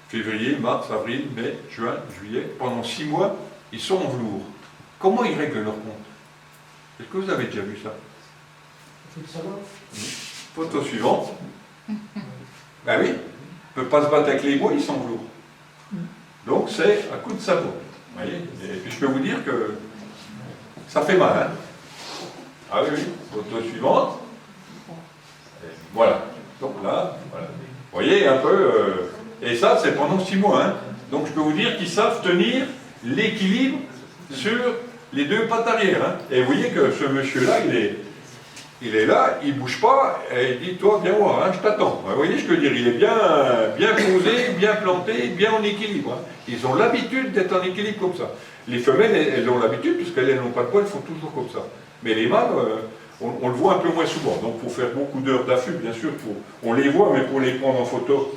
février, mars, avril, mai, juin, juillet, pendant 6 mois, ils sont en velours. Comment ils règlent leur compte? Est-ce que vous avez déjà vu ça? Photo suivante. Ben oui, on ne peut pas se battre avec les bois, ils sont en velours. Donc c'est à coup de sabot. Vous voyez? Et puis je peux vous dire que ça fait mal. Hein? Ah oui, oui, photo suivante. Et voilà. Donc là, voilà. Vous voyez un peu, et ça c'est pendant 6 mois. Hein. Donc je peux vous dire qu'ils savent tenir l'équilibre sur les deux pattes arrière. Hein. Et vous voyez que ce monsieur-là, il est là, il ne bouge pas, et il dit, toi viens voir, hein, je t'attends. Vous voyez, je peux dire, il est bien posé, bien planté, bien en équilibre. Hein. Ils ont l'habitude d'être en équilibre comme ça. Les femelles, elles ont l'habitude, puisqu'elles n'ont pas de poids, elles font toujours comme ça. Mais les mâles, on le voit un peu moins souvent. Donc il faut faire beaucoup d'heures d'affût, bien sûr. On les voit, mais pour les prendre en photo,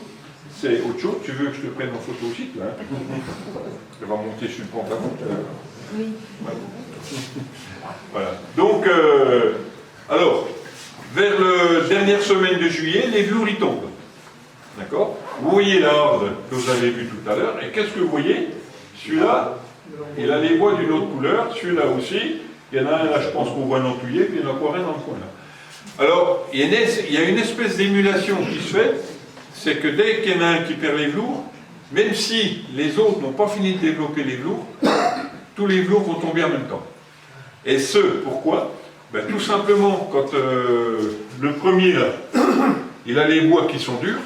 c'est autre chose. Tu veux que je te prenne en photo aussi, toi, hein? Je vais monter sur le pantalon. Oui. Voilà. Donc, alors, vers la dernière semaine de juillet, les velours y tombent. D'accord? Vous voyez l'arbre que vous avez vu tout à l'heure, et qu'est-ce que vous voyez? Celui-là, il a les bois d'une autre couleur, celui-là aussi. Il y en a un là, je pense qu'on voit un entouillé, puis il y en a encore un dans le coin là. Alors, il y a une espèce d'émulation qui se fait, c'est que dès qu'il y en a un qui perd les velours, même si les autres n'ont pas fini de développer les velours, tous les velours vont tomber en même temps. Et ce, pourquoi? Ben, tout simplement, quand le premier là, il a les bois qui sont durs,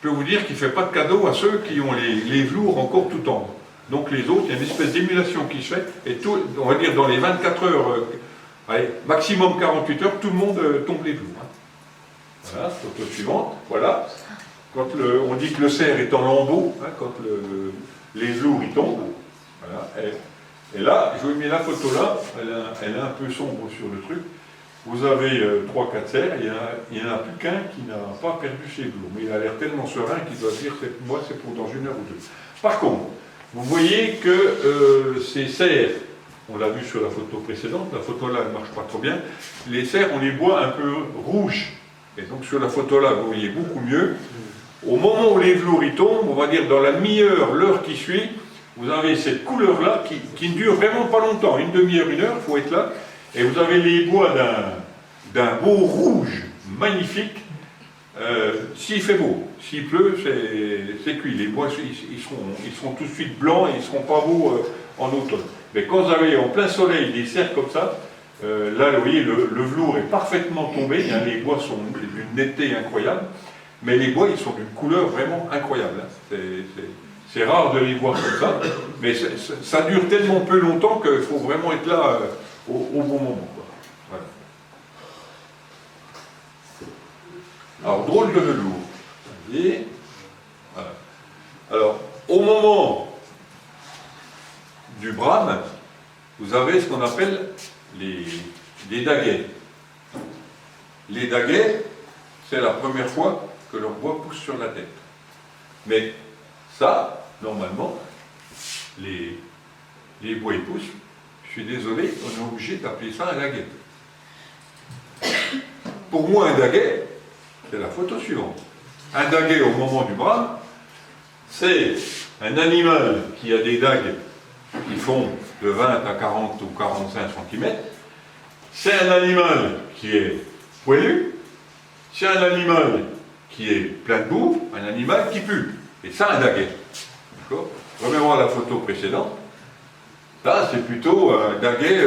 je peux vous dire qu'il ne fait pas de cadeau à ceux qui ont les velours encore tout tendres. Donc les autres, il y a une espèce d'émulation qui se fait, et tout, on va dire dans les 24 heures, allez, maximum 48 heures, tout le monde tombe les velours. Hein. Voilà, photo suivante, voilà. Quand on dit que le cerf est en lambeaux, hein, quand les velours y tombent, voilà. Et là, je vous ai mis la photo là, elle est un peu sombre sur le truc. Vous avez 3-4 cerfs, il n'y en a plus qu'un qui n'a pas perdu ses velours, mais il a l'air tellement serein qu'il doit dire, moi c'est pour dans 1 heure ou 2. Par contre, vous voyez que ces cerfs, on l'a vu sur la photo précédente, la photo là elle ne marche pas trop bien, les cerfs on les voit un peu rouges, et donc sur la photo là vous voyez beaucoup mieux. Au moment où les velours y tombent, on va dire dans la demi-heure, l'heure qui suit, vous avez cette couleur là qui ne dure vraiment pas longtemps, une demi-heure, 1 heure, il faut être là, et vous avez les bois d'un beau rouge magnifique. S'il fait beau, s'il pleut, c'est cuit. Les bois ils seront tout de suite blancs et ils ne seront pas beaux en automne. Mais quand vous avez en plein soleil des cerfs comme ça, là vous voyez le velours est parfaitement tombé, hein, les bois sont d'une netteté incroyable, mais les bois ils sont d'une couleur vraiment incroyable. Hein. C'est rare de les voir comme ça, mais ça dure tellement peu longtemps qu'il faut vraiment être là au bon moment. Quoi. Voilà. Alors, drôle de velours. Vous voyez? Voilà. Alors, au moment du brame, vous avez ce qu'on appelle les daguets. Les daguets, c'est la première fois que leur bois pousse sur la tête. Mais ça, normalement, les bois ils poussent. Je suis désolé, on est obligé d'appeler ça un daguet. Pour moi, un daguet, c'est la photo suivante. Un daguet au moment du brame, c'est un animal qui a des dagues qui font de 20 à 40 ou 45 cm. C'est un animal qui est poilu. C'est un animal qui est plein de boue, un animal qui pue. Et ça, un daguet. D'accord ? Remettez-moi la photo précédente. Là, c'est plutôt un daguet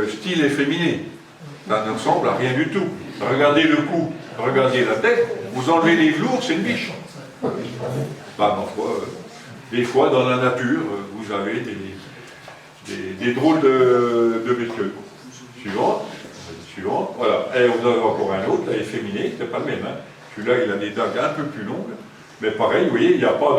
style efféminé. Ça ne ressemble à rien du tout. Regardez le cou, regardez la tête, vous enlevez les velours, c'est une biche. Bah, parfois, des fois, dans la nature, vous avez des drôles de bestioles. Suivante, voilà. Et vous avez encore un autre, là, efféminé, c'est pas le même. Hein. Celui-là, il a des dagues un peu plus longues, mais pareil, vous voyez, il n'y a pas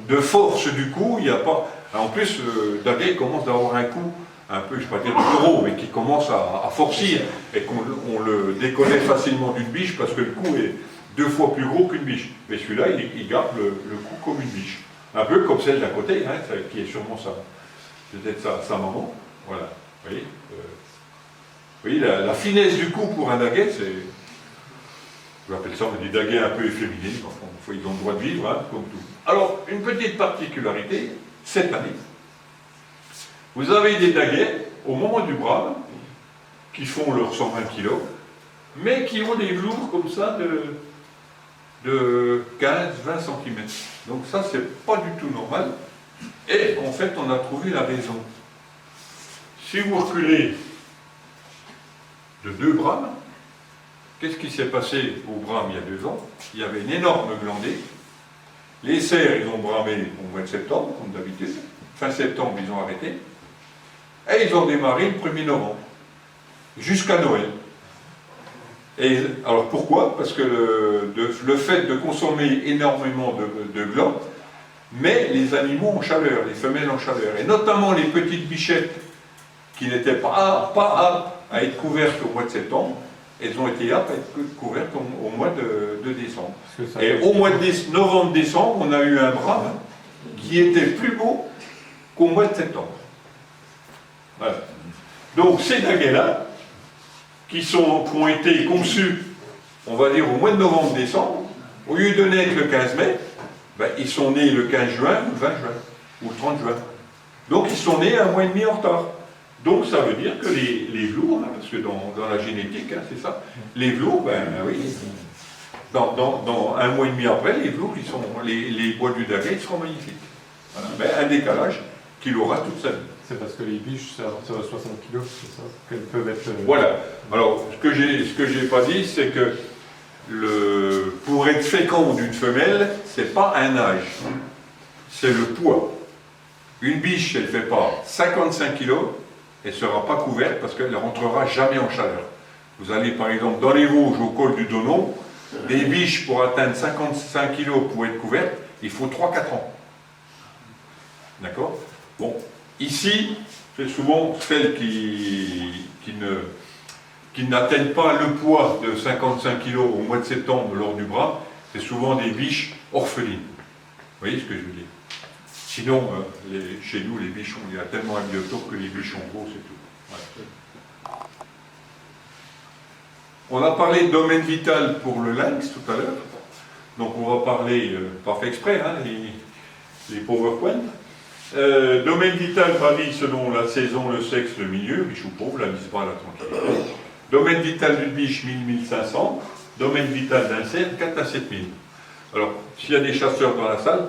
de force du cou, il n'y a pas... En plus, le daguet commence à avoir un cou un peu, je ne vais pas dire de gros, mais qui commence à forcir et qu'on le déconnecte facilement d'une biche parce que le cou est 2 fois plus gros qu'une biche. Mais celui-là, il garde le cou comme une biche. Un peu comme celle d'à côté, hein, qui est sûrement peut-être sa maman. Voilà. Vous voyez, la finesse du cou pour un daguet, c'est. J'appelle ça des daguets un peu efféminés. Enfin, ils ont le droit de vivre, hein, comme tout. Alors, une petite particularité, cette année, vous avez des daguets au moment du brame qui font leurs 120 kg, mais qui ont des velours comme ça de 15-20 cm. Donc ça, c'est pas du tout normal. Et en fait, on a trouvé la raison. Si vous reculez de 2 brames, qu'est-ce qui s'est passé au brame il y a 2 ans? Il y avait une énorme glandée. Les cerfs, ils ont bramé au mois de septembre, comme d'habitude. Fin septembre, ils ont arrêté. Et ils ont démarré le 1er novembre, jusqu'à Noël. Et alors pourquoi? Parce que le fait de consommer énormément de glands met les animaux en chaleur, les femelles en chaleur. Et notamment les petites bichettes qui n'étaient pas aptes à être couvertes au mois de septembre, elles ont été aptes à être couvertes au mois de décembre. Et au mois de novembre-décembre, on a eu un brame qui était plus beau qu'au mois de septembre. Voilà. Donc ces daguets-là, qui ont été conçus, on va dire, au mois de novembre-décembre, au lieu de naître le 15 mai, ben, ils sont nés le 15 juin, ou le 20 juin, ou le 30 juin. Donc ils sont nés 1 mois et demi en retard. Donc ça veut dire que les velours, hein, parce que dans la génétique, hein, c'est ça, les velours, ben oui, dans 1 mois et demi après, les velours, les bois du daguet, ils seront magnifiques. Voilà. Ben, un décalage qu'il aura toute sa vie. C'est parce que les biches, c'est à partir de 60 kg, c'est ça, qu'elles peuvent être... Voilà. Alors, ce que j'ai pas dit, c'est que pour être fécond d'une femelle, c'est pas un âge, c'est le poids. Une biche, elle ne fait pas 55 kg, elle ne sera pas couverte parce qu'elle ne rentrera jamais en chaleur. Vous allez par exemple dans les Vosges, au col du Donon, des biches pour atteindre 55 kg pour être couvertes, il faut 3-4 ans. D'accord? Bon, ici, c'est souvent celles qui n'atteignent pas le poids de 55 kg au mois de septembre lors du brame, c'est souvent des biches orphelines. Vous voyez ce que je veux dire? Sinon, chez nous, les bichons, il y a tellement un biotope que les bichons gros, c'est tout. Ouais. On a parlé de domaine vital pour le lynx tout à l'heure. Donc on va parler, pas fait exprès, hein, les PowerPoint. Domaine vital varie selon la saison, le sexe, le milieu, biche ou pauvre, la mise pas la tranquillité. Domaine vital d'une biche, 1000-1500. Domaine vital d'un cerf, 4 à 7000. Alors, s'il y a des chasseurs dans la salle,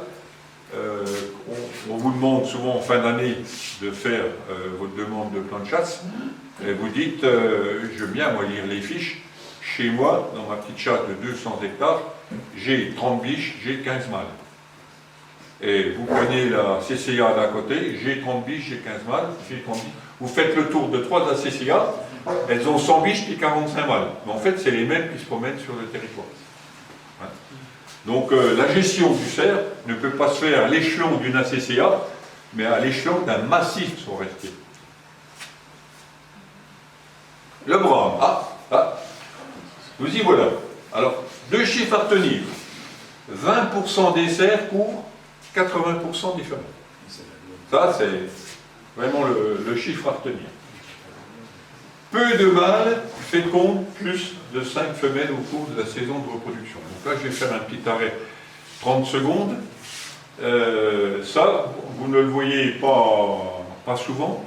on vous demande souvent en fin d'année de faire votre demande de plan de chasse. Et vous dites, je veux bien moi lire les fiches. Chez moi, dans ma petite chasse de 200 hectares, j'ai 30 biches, j'ai 15 mâles. Et vous prenez la CCA d'à côté, j'ai 30 biches, j'ai 15 mâles, j'ai 30 biches. Vous faites le tour de 3 ACCA, elles ont 100 biches et 45 mâles. Mais en fait, c'est les mêmes qui se promènent sur le territoire. Hein? Donc la gestion du cerf ne peut pas se faire à l'échelon d'une ACCA, mais à l'échelon d'un massif forestier. Le brame, nous y voilà. Alors, 2 chiffres à retenir. 20% des cerfs couvrent 80% des femelles. Ça, c'est vraiment le chiffre à retenir. Peu de mâles fécondent plus de 5 femelles au cours de la saison de reproduction. Donc là, je vais faire un petit arrêt 30 secondes. Ça, vous ne le voyez pas souvent.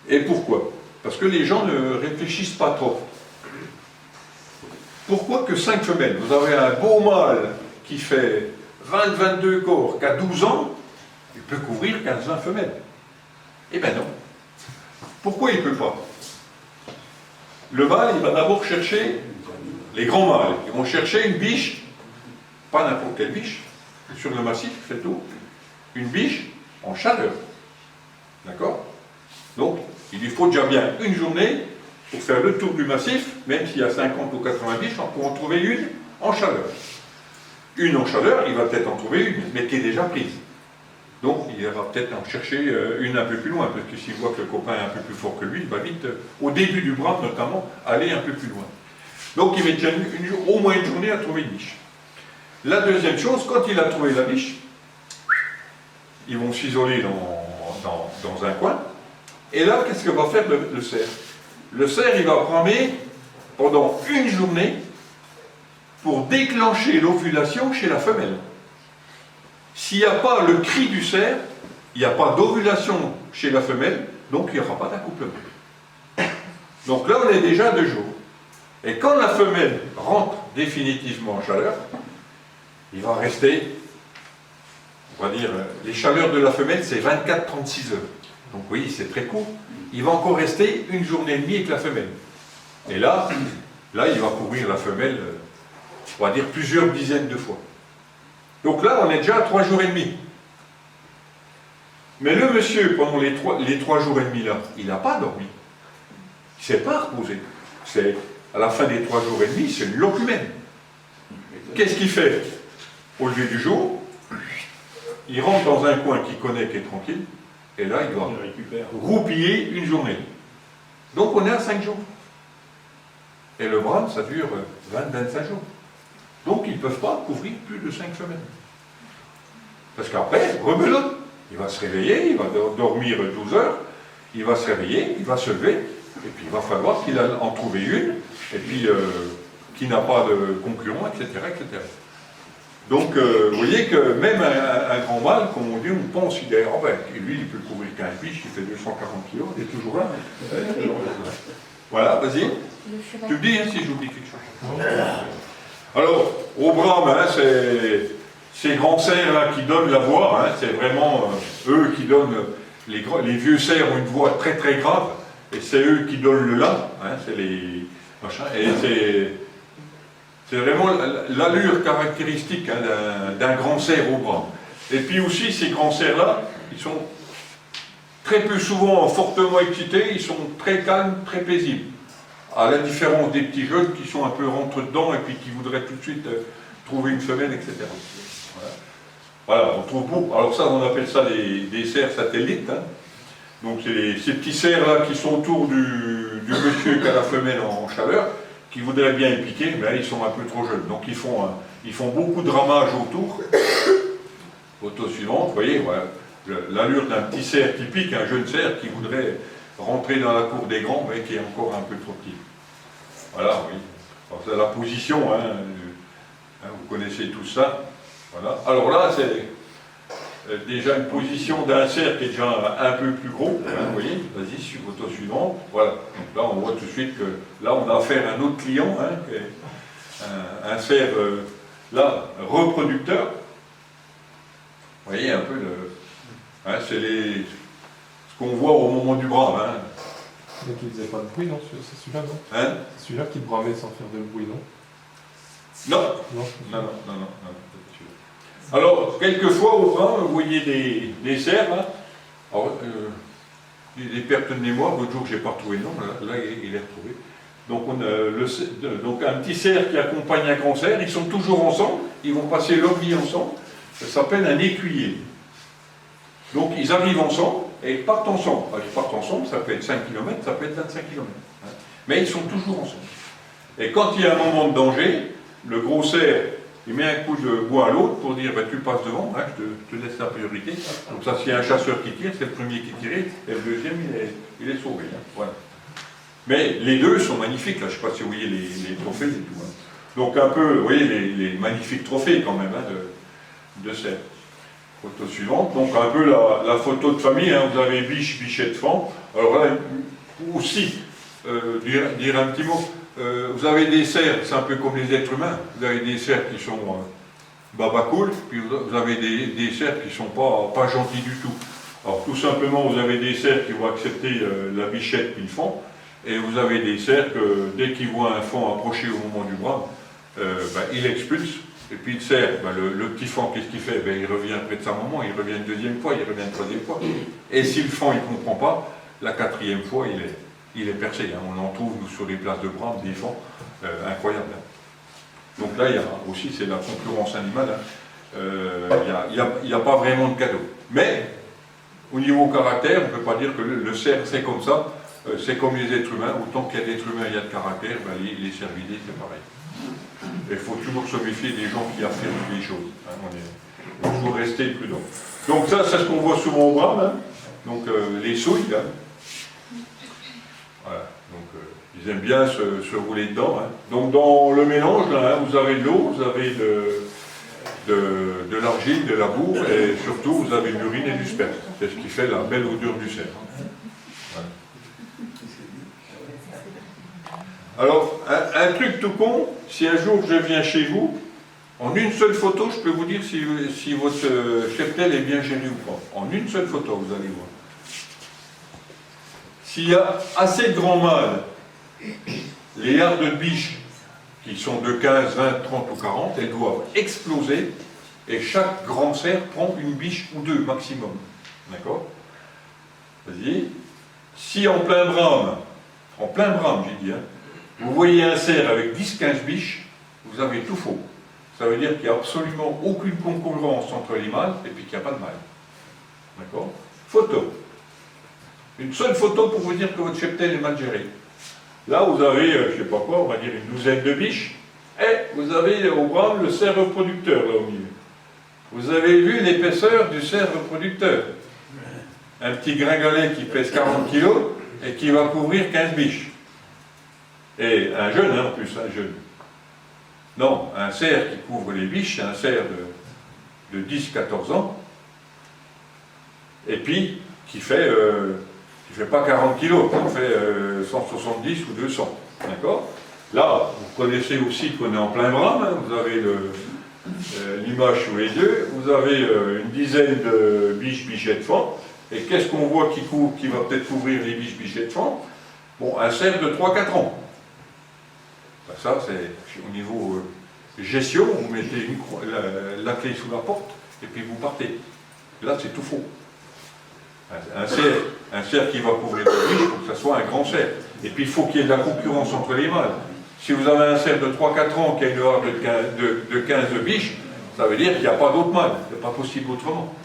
Et pourquoi? Parce que les gens ne réfléchissent pas trop. Pourquoi que 5 femelles? Vous avez un beau mâle qui fait 20-22 corps, qui a 12 ans, il peut couvrir 15-20 femelles. Eh bien non. Pourquoi il ne peut pas? Le mâle, il va d'abord chercher les grands mâles. Ils vont chercher une biche, pas n'importe quelle biche, sur le massif, c'est tout. Une biche en chaleur. D'accord? Donc, il lui faut déjà bien une journée pour faire le tour du massif, même s'il y a 50 ou 80 biches, on peut en trouver une en chaleur. Une en chaleur, il va peut-être en trouver une, mais qui est déjà prise. Donc il ira peut-être en chercher une un peu plus loin, parce que s'il voit que le copain est un peu plus fort que lui, il va vite, au début du brame notamment, aller un peu plus loin. Donc il met déjà au moins une journée à trouver une niche. La deuxième chose, quand il a trouvé la niche, ils vont s'isoler dans un coin, et là, qu'est-ce que va faire le cerf? Le cerf, il va bramer pendant une journée pour déclencher l'ovulation chez la femelle. S'il n'y a pas le cri du cerf, il n'y a pas d'ovulation chez la femelle, donc il n'y aura pas d'accouplement. Donc là, on est déjà à 2 jours. Et quand la femelle rentre définitivement en chaleur, il va rester, on va dire, les chaleurs de la femelle, c'est 24-36 heures. Donc oui, c'est très court. Il va encore rester une journée et demie avec la femelle. Et là, il va couvrir la femelle, on va dire, plusieurs dizaines de fois. Donc là, on est déjà à 3 jours et demi. Mais le monsieur, pendant les 3 jours et demi là, il n'a pas dormi. Il ne s'est pas reposé. À la fin des 3 jours et demi, c'est une longue humaine. Qu'est-ce qu'il fait? Au lever du jour, il rentre dans un coin qu'il connaît, qui est tranquille, et là, il doit roupiller une journée. Donc on est à 5 jours. Et le brame, ça dure 20-25 jours. Donc ils ne peuvent pas couvrir plus de 5 semaines. Parce qu'après, rebelote. Il va se réveiller, il va dormir 12 heures, il va se réveiller, il va se lever, et puis il va falloir qu'il en trouve une, et puis qu'il n'a pas de concurrent, etc. etc. Donc vous voyez que même un grand mâle, comme on dit, on pense qu'il est, oh ben, lui il peut couvrir qu'un biche, il fait 240 kg, il est toujours là. Voilà, vas-y. Tu me dis hein, si j'oublie quelque chose. Alors, au brame, hein, c'est ces grands cerfs là qui donnent la voix, hein, c'est vraiment eux qui donnent, les vieux cerfs ont une voix très très grave, et c'est eux qui donnent le là, hein, c'est les machins, et c'est vraiment l'allure caractéristique hein, d'un grand cerf au brame. Et puis aussi, ces grands cerfs là, ils sont très peu souvent fortement excités, ils sont très calmes, très paisibles. À la différence des petits jeunes qui sont un peu rentre-dedans et puis qui voudraient tout de suite trouver une femelle, etc. Voilà, on trouve beaucoup. Alors ça, on appelle ça des cerfs satellites. Hein. Donc c'est ces petits cerfs là qui sont autour du monsieur qui a la femelle en chaleur, qui voudraient bien y piquer, mais là ils sont un peu trop jeunes. Donc ils font beaucoup de ramage autour. Photo suivante, vous voyez, voilà, l'allure d'un petit cerf qui pique, un jeune cerf qui voudrait rentrer dans la cour des grands, mais qui est encore un peu trop petit. Voilà, oui. C'est la position, hein, vous connaissez tout ça. Voilà. Alors là, c'est déjà une position d'un cerf qui est déjà un peu plus gros. Hein, vous voyez, vas-y, sur photo suivante. Voilà. Donc là, on voit tout de suite que là, on a affaire à un autre client, hein, qui est un cerf, là, reproducteur. Vous voyez un peu hein, c'est ce qu'on voit au moment du brame. Hein. Donc il ne faisait pas de bruit, non? C'est celui-là, non? Hein? C'est celui-là qui bramait sans faire de bruit, non? Non. Non. Alors, quelquefois, au brame, vous voyez des cerfs, hein. Alors, des pertes de mémoire, l'autre jour, je n'ai pas retrouvé le nom, là il est retrouvé. Donc, donc, un petit cerf qui accompagne un grand cerf, ils sont toujours ensemble, ils vont passer leur vie ensemble, ça s'appelle un écuyer. Donc, ils arrivent ensemble, et ils partent ensemble. Alors, ils partent ensemble, ça peut être 5 km, ça peut être 25 km. Hein. Mais ils sont toujours ensemble. Et quand il y a un moment de danger, le gros cerf, il met un coup de bois à l'autre pour dire, ben, tu passes devant, hein, je te laisse la priorité. Donc ça, s'il y a un chasseur qui tire, c'est le premier qui tire, et le deuxième, il est sauvé. Hein. Voilà. Mais les deux sont magnifiques, là. Je ne sais pas si vous voyez les trophées et tout. Hein. Donc un peu, vous voyez les magnifiques trophées quand même hein, de cerf. Photo suivante, donc un peu la photo de famille, hein, vous avez biche, bichette, fan. Alors là, aussi, dire un petit mot, vous avez des cerfs, c'est un peu comme les êtres humains, vous avez des cerfs qui sont babacool, puis vous avez des cerfs qui ne sont pas gentils du tout. Alors tout simplement, vous avez des cerfs qui vont accepter la bichette puis le fan, et vous avez des cerfs que dès qu'ils voient un fan approcher au moment du brame, ben, il expulse. Et puis le cerf, ben, le petit fan, qu'est-ce qu'il fait? Ben, il revient près de sa maman, il revient une deuxième fois, il revient une troisième fois. Et si le fan il ne comprend pas, la quatrième fois, il est percé. Hein. On en trouve nous, sur les places de brame, des fans incroyables. Hein. Donc là, il y a aussi, c'est la concurrence animale. Il n'y a pas vraiment de cadeau. Mais, au niveau caractère, on ne peut pas dire que le cerf c'est comme ça, c'est comme les êtres humains, autant qu'il y a d'êtres humains, il y a de caractère, ben les cervidés c'est pareil. Il faut toujours se méfier des gens qui affirment des choses. Hein, il faut toujours rester prudent. Donc ça, c'est ce qu'on voit souvent au brame, hein. Donc les souilles, hein. Voilà. Donc ils aiment bien se rouler dedans. Hein. Donc dans le mélange, là, hein, vous avez de l'eau, vous avez de l'argile, de la boue, et surtout vous avez de l'urine et du sperme. C'est ce qui fait la belle odeur du cerf. Voilà. Alors, un truc tout con, si un jour je viens chez vous, en une seule photo, je peux vous dire si votre cheptel est bien géré ou pas. En une seule photo, vous allez voir. S'il y a assez de grands mâles, les hardes de biche, qui sont de 15, 20, 30 ou 40, elles doivent exploser, et chaque grand cerf prend une biche ou deux maximum. D'accord? Vas-y. Si en plein brame, j'ai dit, hein, vous voyez un cerf avec 10-15 biches, vous avez tout faux. Ça veut dire qu'il n'y a absolument aucune concurrence entre les mâles et puis qu'il n'y a pas de mâles. D'accord? Photo. Une seule photo pour vous dire que votre cheptel est mal géré. Là, vous avez, je ne sais pas quoi, on va dire une douzaine de biches, et vous avez au brame le cerf reproducteur, là au milieu. Vous avez vu l'épaisseur du cerf reproducteur. Un petit gringolet qui pèse 40 kg et qui va couvrir 15 biches. Et un jeune, hein, en plus, un jeune. Non, un cerf qui couvre les biches, c'est un cerf de 10-14 ans, et puis qui fait pas 40 kilos, qui fait 170 ou 200. D'accord? Là, vous connaissez aussi qu'on est en plein brame, hein, vous avez l'image sous les yeux, vous avez une dizaine de bichettes fans, et qu'est-ce qu'on voit qui va peut-être couvrir les bichettes fans? Bon, un cerf de 3-4 ans. Ben ça, c'est au niveau gestion, vous mettez la clé sous la porte, et puis vous partez. Là, c'est tout faux. Un cerf qui va couvrir les biches, il faut que ça soit un grand cerf. Et puis, il faut qu'il y ait de la concurrence entre les mâles. Si vous avez un cerf de 3-4 ans qui a une harde de 15 biches, ça veut dire qu'il n'y a pas d'autre mâle. C'est pas possible autrement.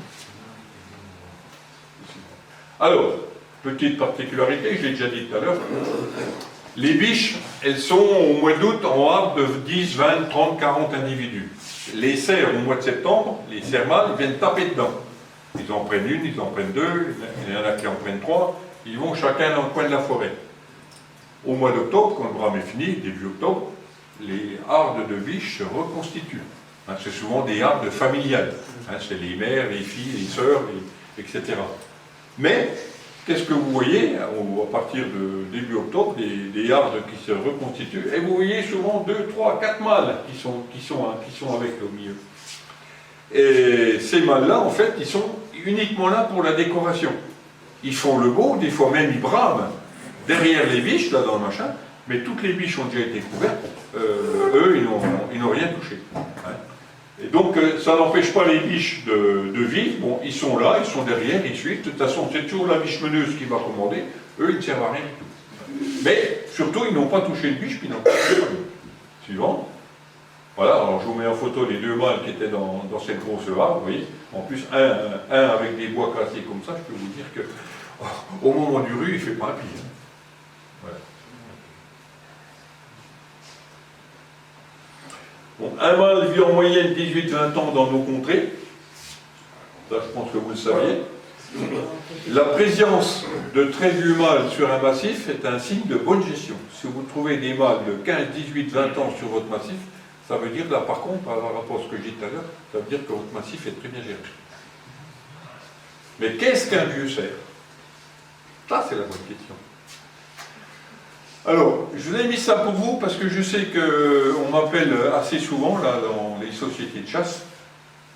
Alors, petite particularité, je l'ai déjà dit tout à l'heure, les biches, elles sont au mois d'août en harde de 10, 20, 30, 40 individus. Les cerfs, au mois de septembre, les cerfs mâles viennent taper dedans. Ils en prennent une, ils en prennent deux, il y en a qui en prennent trois, ils vont chacun dans le coin de la forêt. Au mois d'octobre, quand le brame est fini, début octobre, les hardes de biches se reconstituent. Hein, c'est souvent des hardes familiales. Hein, c'est les mères, les filles, les sœurs, etc. Mais, qu'est-ce que vous voyez à partir de début octobre, des hardes qui se reconstituent, et vous voyez souvent 2, 3, 4 mâles qui sont avec au milieu. Et ces mâles-là, en fait, ils sont uniquement là pour la décoration. Ils font le beau, des fois même ils brament derrière les biches, là dans le machin, mais toutes les biches ont déjà été couvertes, eux, ils n'ont rien touché. Hein. Et donc, ça n'empêche pas les biches de vivre. Bon, ils sont là, ils sont derrière, ils suivent. De toute façon, c'est toujours la biche meneuse qui va commander. Eux, ils ne servent à rien du tout. Mais, surtout, ils n'ont pas touché le biche, puis ils n'ont pas touché le suivant. Voilà, alors je vous mets en photo les deux mâles qui étaient dans cette grosse harde, vous voyez. En plus, un avec des bois cassés comme ça, je peux vous dire que au moment du rue, il ne fait pas un pli. Voilà. Bon, un mâle vit en moyenne 18-20 ans dans nos contrées. Ça, je pense que vous le saviez. La présence de très vieux mâles sur un massif est un signe de bonne gestion. Si vous trouvez des mâles de 15, 18, 20 ans sur votre massif, ça veut dire, là par contre, par rapport à ce que j'ai dit tout à l'heure, ça veut dire que votre massif est très bien géré. Mais qu'est-ce qu'un vieux cerf? Ça, c'est la bonne question. Alors, je vous ai mis ça pour vous parce que je sais qu'on m'appelle assez souvent là, dans les sociétés de chasse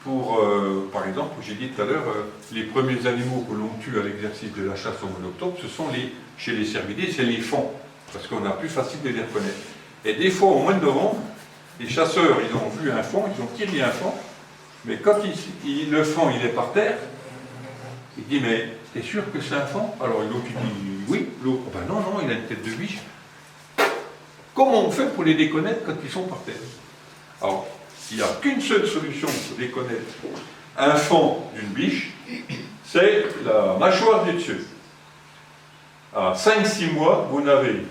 pour, par exemple, j'ai dit tout à l'heure, les premiers animaux que l'on tue à l'exercice de la chasse au mois d'octobre, ce sont chez les cervidés, c'est les fans, parce qu'on a plus facile de les reconnaître. Et des fois, au mois de novembre, les chasseurs, ils ont vu un faon, ils ont tiré un faon, mais quand le faon, il est par terre, il dit, mais t'es sûr que c'est un faon? Alors l'autre, il dit, oui. L'autre, ben non, il a une tête de biche. Comment on fait pour les déconnaître quand ils sont par terre? Alors, il n'y a qu'une seule solution pour déconnaître un fond d'une biche, c'est la mâchoire du dessus. À 5-6 mois, vous n'avez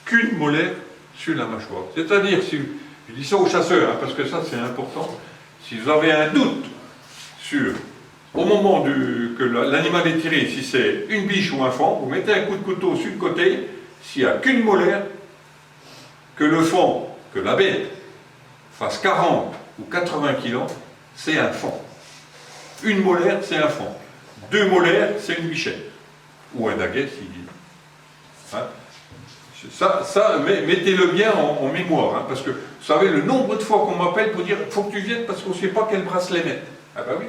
qu'une molaire sur la mâchoire. C'est-à-dire, si, je dis ça aux chasseurs, hein, parce que ça c'est important, si vous avez un doute sur, au moment que l'animal est tiré, si c'est une biche ou un faon, vous mettez un coup de couteau sur le côté, s'il n'y a qu'une molaire, que le faon, que la bête fasse 40 ou 80 kg, c'est un faon. Une molaire, c'est un faon. 2 molaires, c'est une bichette. Ou un daguet, s'il dit. Hein? Ça mettez-le bien en mémoire, hein, parce que vous savez le nombre de fois qu'on m'appelle pour dire il faut que tu viennes parce qu'on ne sait pas quel bracelet mettre. Ah ben oui.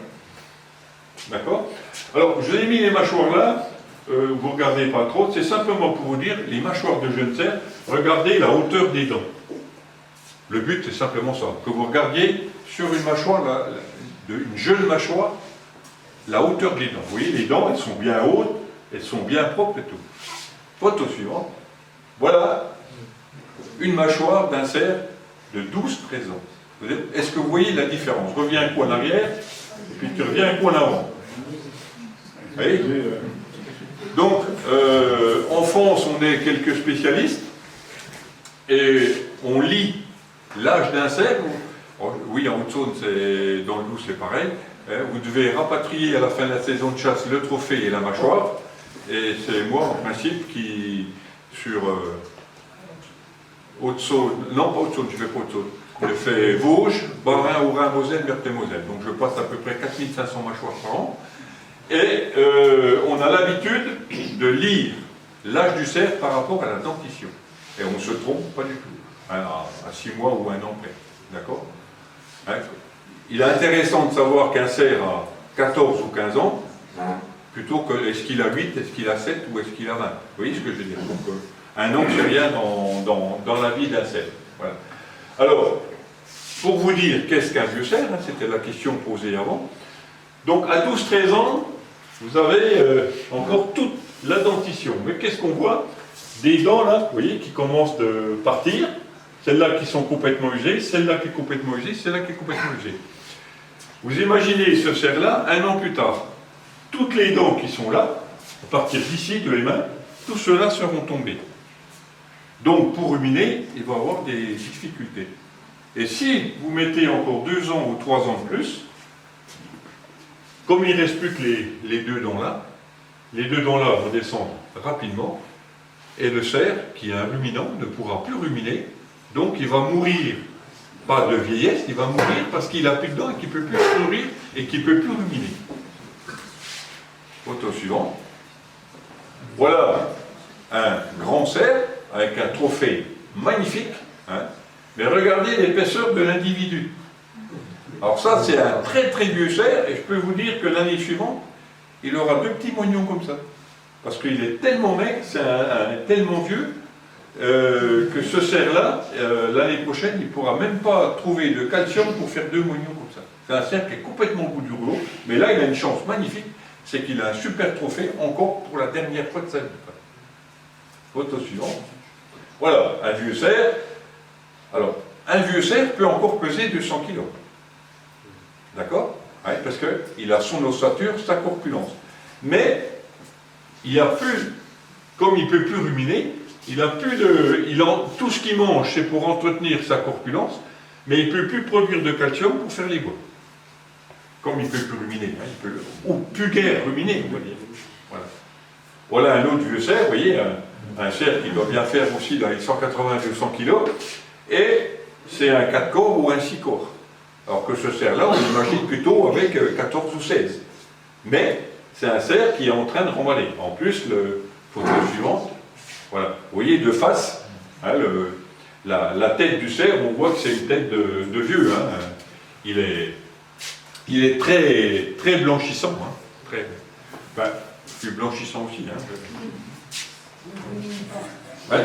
D'accord? Alors, je vous ai mis les mâchoires là, vous ne regardez pas trop, c'est simplement pour vous dire, les mâchoires de jeune cerf, regardez la hauteur des dents. Le but, c'est simplement ça, que vous regardiez sur une mâchoire, une jeune mâchoire, la hauteur des dents. Vous voyez, les dents, elles sont bien hautes, elles sont bien propres et tout. Photo suivante. Voilà une mâchoire d'un cerf de 12-13 ans. Est-ce que vous voyez la différence? Reviens un coup en arrière, et puis tu reviens un coup en avant. Vous voyez? Donc, en France, on est quelques spécialistes, et on lit l'âge d'un cerf. Oui, en Haute-Saône, dans le Doubs, c'est pareil. Vous devez rapatrier à la fin de la saison de chasse le trophée et la mâchoire. Et c'est moi, en principe, qui, sur Haute-Saône, non pas Haute-Saône, je ne fais pas Haute-Saône, je fais Vosges, Bas-Rhin, Haut-Rhin, Moselle, Meurthe-et-Moselle. Donc je passe à peu près 4500 mâchoires par an. Et on a l'habitude de lire l'âge du cerf par rapport à la dentition. Et on ne se trompe pas du tout, hein, à 6 mois ou 1 an près. D'accord, hein? Il est intéressant de savoir qu'un cerf a 14 ou 15 ans, plutôt que est-ce qu'il a 8, est-ce qu'il a 7 ou est-ce qu'il a 20. Vous voyez ce que je veux dire? Donc, un an, c'est rien dans la vie d'un cerf. Voilà. Alors, pour vous dire qu'est-ce qu'un vieux cerf, hein, c'était la question posée avant. Donc, à 12-13 ans, vous avez encore toute la dentition. Mais qu'est-ce qu'on voit? Des dents, là, vous voyez, qui commencent de partir. Celles-là qui sont complètement usées, celle-là qui est complètement usée, celle-là qui est complètement usée. Vous imaginez ce cerf-là, 1 an plus tard. Toutes les dents qui sont là, à partir d'ici, de les mains, tout cela seront tombés. Donc, pour ruminer, il va y avoir des difficultés. Et si vous mettez encore 2 ans ou 3 ans de plus, comme il ne reste plus que les 2 dents là, les 2 dents là vont descendre rapidement, et le cerf, qui est un ruminant, ne pourra plus ruminer, donc il va mourir, pas de vieillesse, il va mourir parce qu'il n'a plus de dents et qu'il ne peut plus se nourrir et qu'il ne peut plus ruminer. Photo suivante. Voilà un grand cerf avec un trophée magnifique, hein, mais regardez l'épaisseur de l'individu. Alors ça, c'est un très très vieux cerf, et je peux vous dire que l'année suivante, il aura 2 petits moignons comme ça. Parce qu'il est tellement maigre, c'est tellement vieux, que ce cerf-là, l'année prochaine, il ne pourra même pas trouver de calcium pour faire 2 moignons comme ça. C'est un cerf qui est complètement au bout du rouleau, mais là, il a une chance magnifique, c'est qu'il a un super trophée encore pour la dernière fois de sa vie. Photo suivante. Voilà, un vieux cerf. Alors, un vieux cerf peut encore peser 200 kg. D'accord? Ouais, parce qu'il a son ossature, sa corpulence. Mais, il a plus, comme il ne peut plus ruminer, il a plus de. Tout ce qu'il mange, c'est pour entretenir sa corpulence, mais il ne peut plus produire de calcium pour faire les bois. Comme il ne peut plus ruminer, hein, il peut, ou plus guère ruminer, on va dire. Voilà. Voilà un autre vieux cerf, vous voyez, un cerf qui doit bien faire aussi dans les 180-200 kg, et c'est un 4 corps ou un 6 corps. Alors que ce cerf-là, on l'imagine plutôt avec 14 ou 16. Mais c'est un cerf qui est en train de remballer. En plus, le photo suivante, voilà, vous voyez de face, hein, la tête du cerf, on voit que c'est une tête de vieux. Hein. Il est très, très blanchissant. Hein. Très, enfin, plus blanchissant aussi. Hein. Ouais. Ouais.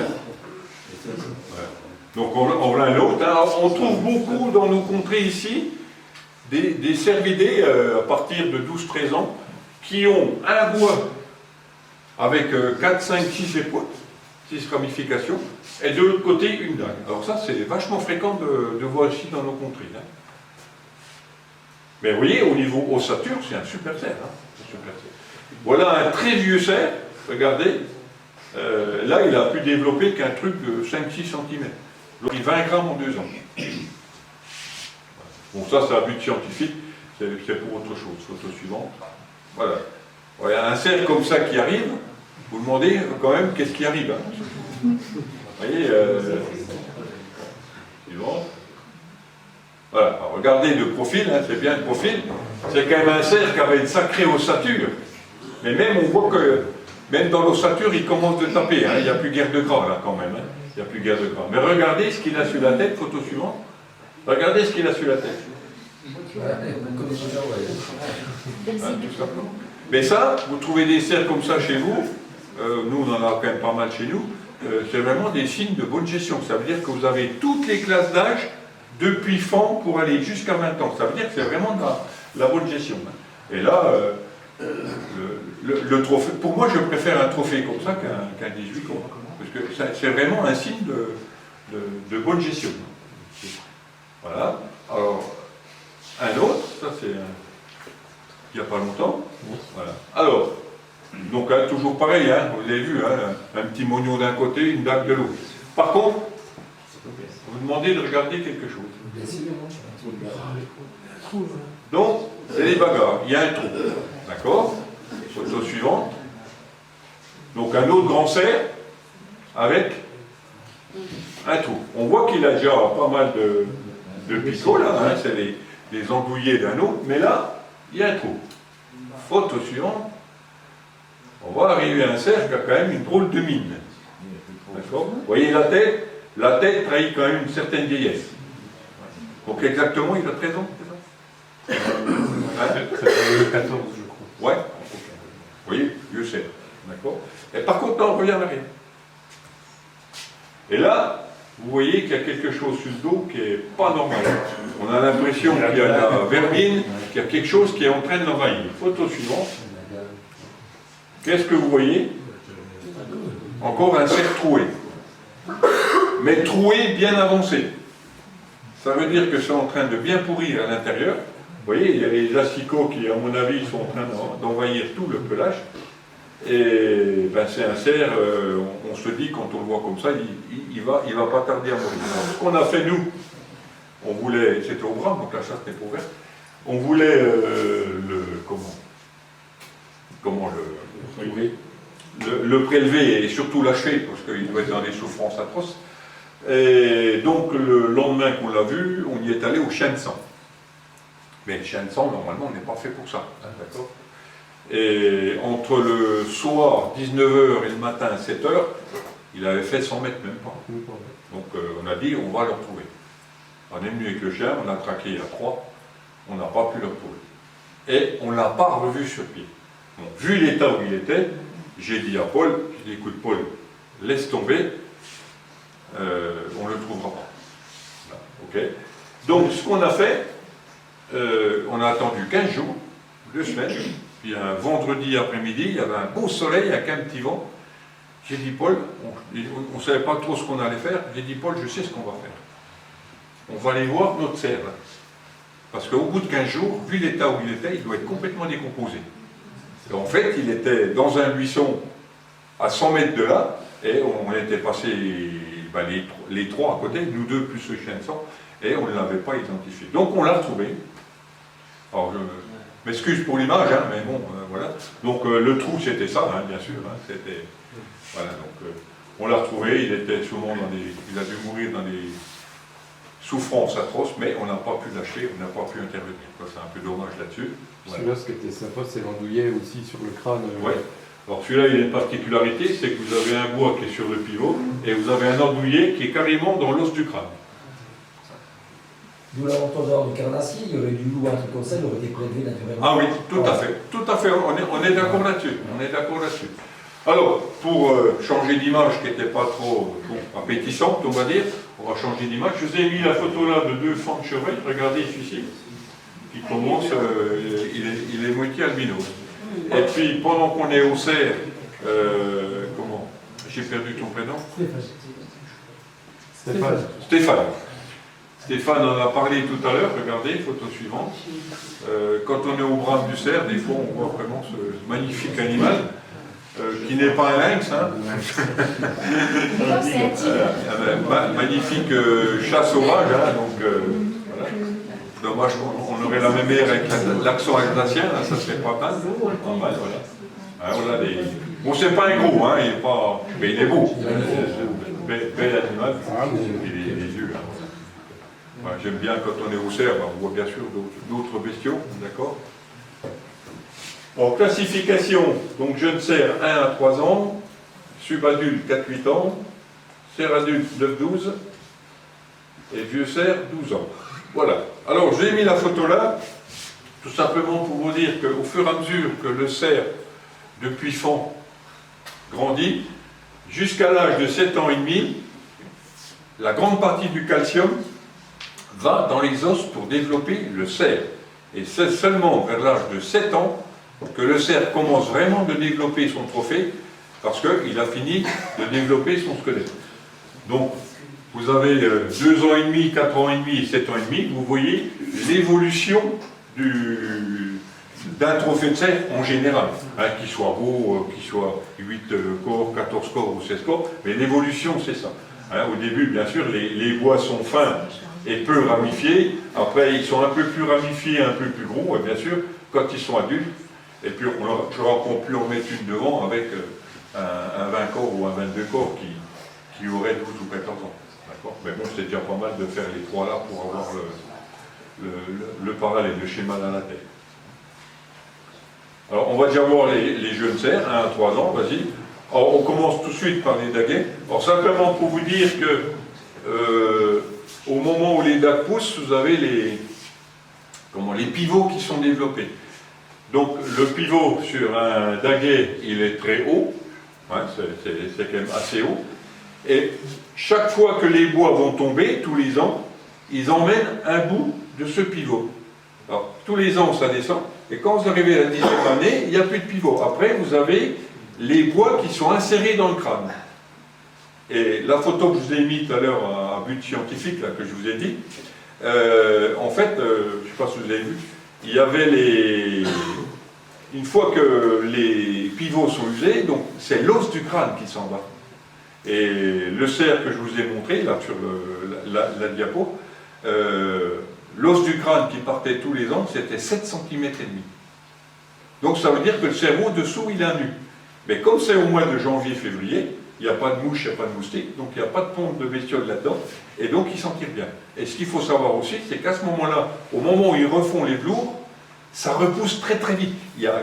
Donc on a un autre. Hein. On trouve beaucoup dans nos contrées ici des cervidés à partir de 12-13 ans qui ont un bois avec 4, 5, 6 épaules, 6 ramifications, et de l'autre côté une dague. Alors ça c'est vachement fréquent de voir ici dans nos contrées. Hein. Mais vous voyez, au niveau ossature, c'est un super cerf. Hein, un super cerf. Voilà un très vieux cerf, regardez. Là, il a pu développer qu'un truc de 5-6 cm. Il a pris 20 grammes en 2 ans. Bon, ça, c'est un but scientifique, c'est pour autre chose. Photo suivante. Voilà. Voilà, un cerf comme ça qui arrive, vous demandez quand même qu'est-ce qui arrive. Hein. Vous voyez, suivant. Voilà, alors, regardez de profil, hein, c'est bien de profil. C'est quand même un cerf qui avait une sacrée ossature. Mais même, on voit que, même dans l'ossature, il commence de taper. Hein. Il n'y a plus guère de gras, là, quand même. Hein. Il n'y a plus guère de gras. Mais regardez ce qu'il a sur la tête, photo suivante. Regardez ce qu'il a sur la tête. Tout simplement. Mais ça, vous trouvez des cerfs comme ça chez vous, nous on en a quand même pas mal chez nous, c'est vraiment des signes de bonne gestion. Ça veut dire que vous avez toutes les classes d'âge, depuis fan pour aller jusqu'à 20 ans. Ça veut dire que c'est vraiment de la bonne gestion. Et là, le trophée, pour moi je préfère un trophée comme ça qu'un 18 ans. Parce que c'est vraiment un signe de bonne gestion. Voilà. Alors, un autre, ça c'est il n'y a pas longtemps. Voilà. Alors, donc hein, toujours pareil, hein, vous l'avez vu, hein, un petit mognon d'un côté, une dague de l'autre. Par contre, vous demandez de regarder quelque chose. Donc, c'est les bagarres, il y a un trou. D'accord? Photo suivante. Donc un autre grand cerf avec un trou. On voit qu'il a déjà pas mal de picots là, hein, c'est les andouillés d'un autre, mais là, il y a un trou. Photo suivante. On va arriver à un cerf qui a quand même une drôle de mine. D'accord? Vous voyez la tête trahit quand même une certaine vieillesse. Donc exactement, il a 13 ans, c'est ça? Hein? 14, je crois. Ouais. Vous voyez, vieux cerf. D'accord? Et par contre, là, on revient en arrière. Et là, vous voyez qu'il y a quelque chose sur le dos qui n'est pas normal. On a l'impression qu'il y a la vermine, qu'il y a quelque chose qui est en train de l'envahir. Photo suivante. Qu'est-ce que vous voyez? Encore un cerf troué. Mais troué bien avancé. Ça veut dire que c'est en train de bien pourrir à l'intérieur. Vous voyez, il y a les asticots qui, à mon avis, sont en train d'envahir tout le pelage. Et ben, c'est un cerf, on se dit, quand on le voit comme ça, il va pas tarder à mourir. Alors, ce qu'on a fait, nous, on voulait, c'était au bras, donc la chasse n'est pas ouverte, on voulait le prélever et surtout l'achever, parce qu'il doit être dans des souffrances atroces. Et donc, le lendemain qu'on l'a vu, on y est allé au chien de sang. Mais le chien de sang, normalement, on n'est pas fait pour ça. D'accord ? Et entre le soir, 19h, et le matin, 7h, il avait fait 100 mètres, même pas. Donc on a dit, on va le retrouver. On est venu avec le chien, on l'a traqué à 3, on n'a pas pu le retrouver. Et on ne l'a pas revu sur pied. Bon, vu l'état où il était, j'ai dit à Paul, j'ai dit, écoute Paul, laisse tomber, on ne le trouvera pas. Voilà, ok. Donc ce qu'on a fait, on a attendu 15 jours, 2 semaines, puis un vendredi après-midi, il y avait un beau soleil avec un petit vent. J'ai dit Paul, on ne savait pas trop ce qu'on allait faire, j'ai dit Paul, je sais ce qu'on va faire. On va aller voir notre cerf. Parce qu'au bout de 15 jours, vu l'état où il était, il doit être complètement décomposé. Et en fait, il était dans un buisson à 100 mètres de là, et on était passé les trois à côté, nous deux plus ce chien de sang, et on ne l'avait pas identifié. Donc on l'a retrouvé. Alors je m'excuse pour l'image, hein, mais bon, voilà. Donc le trou c'était ça, hein, bien sûr. Hein, c'était, voilà, donc on l'a retrouvé, il était souvent il a dû mourir dans des souffrances atroces, mais on n'a pas pu lâcher, on n'a pas pu intervenir. C'est un peu dommage là-dessus. Voilà. Celui-là, ce qui était sympa, c'est l'andouillet aussi sur le crâne. Ouais. Alors celui-là, il a une particularité, c'est que vous avez un bois qui est sur le pivot, et vous avez un andouillet qui est carrément dans l'os du crâne. D'où l'avantage d'avoir du carnassier, il y aurait du loup, un truc comme ça, il aurait été prélevé naturellement. Ah oui, tout à fait, on est d'accord là-dessus, Alors, pour changer d'image qui n'était pas trop appétissante, on va dire, on va changer d'image. Je vous ai mis la photo là de 2 fans de chevreuil, regardez celui-ci, qui commence, il est moitié albinos. Et puis, pendant qu'on est au cerf, comment? J'ai perdu ton prénom? Stéphane. Stéphane en a parlé tout à l'heure, regardez, photo suivante. Quand on est au brame du cerf, des fois on voit vraiment ce magnifique animal, qui n'est pas un lynx, hein. Magnifique chat sauvage, hein, donc voilà. Dommage qu'on aurait la même air avec l'accent alsacien, là, ça serait pas mal. Pas mal, voilà. Hein, voilà bon, c'est pas un gros, hein, il est pas... mais il est beau. Bel animal, les yeux. Hein. Ouais, j'aime bien quand on est au cerf, on voit bien sûr d'autres bestiaux, d'accord. En classification, donc jeune cerf 1 à 3 ans, subadulte 4-8 ans, cerf adulte 9-12 et vieux cerf 12 ans. Voilà. Alors j'ai mis la photo là, tout simplement pour vous dire qu'au fur et à mesure que le cerf, depuis fan, grandit, jusqu'à l'âge de 7 ans et demi, la grande partie du calcium va dans les os pour développer le cerf. Et c'est seulement vers l'âge de 7 ans que le cerf commence vraiment de développer son trophée, parce qu'il a fini de développer son squelette. Donc, vous avez 2 ans et demi, 4 ans et demi et 7 ans et demi, vous voyez l'évolution d'un trophée de cerf en général, hein, qu'il soit beau, qu'il soit 8 corps, 14 corps ou 16 corps, mais l'évolution c'est ça. Hein, au début, bien sûr, les bois sont fins et peu ramifiés, après ils sont un peu plus ramifiés, un peu plus gros, et bien sûr, quand ils sont adultes, et puis on n'aura pu en mettre une devant avec un 20 corps ou un 22 corps qui aurait 12 ou 14 ans. Mais bon, c'est déjà pas mal de faire les trois là pour avoir le parallèle, le schéma dans la tête. Alors, on va déjà voir les jeunes cerfs, 1 à 3 ans, vas-y. Alors, on commence tout de suite par les daguets. Alors, simplement pour vous dire que au moment où les dagues poussent, vous avez les pivots qui sont développés. Donc, le pivot sur un daguet, il est très haut, hein, c'est quand même assez haut. Et chaque fois que les bois vont tomber, tous les ans, ils emmènent un bout de ce pivot. Alors, tous les ans, ça descend. Et quand vous arrivez à la 10e année, il n'y a plus de pivot. Après, vous avez les bois qui sont insérés dans le crâne. Et la photo que je vous ai mise tout à l'heure à but scientifique, là, que je vous ai dit, en fait, je ne sais pas si vous avez vu, il y avait une fois que les pivots sont usés, donc c'est l'os du crâne qui s'en va. Et le cerf que je vous ai montré, là, sur la diapo, l'os du crâne qui partait tous les ans, c'était 7 cm et demi. Donc ça veut dire que le cerveau dessous, il est nu. Mais comme c'est au mois de janvier-février, il n'y a pas de mouche, il n'y a pas de moustique, donc il n'y a pas de ponte de bestiole là-dedans, et donc il s'en tire bien. Et ce qu'il faut savoir aussi, c'est qu'à ce moment-là, au moment où ils refont les velours, ça repousse très très vite. Il y a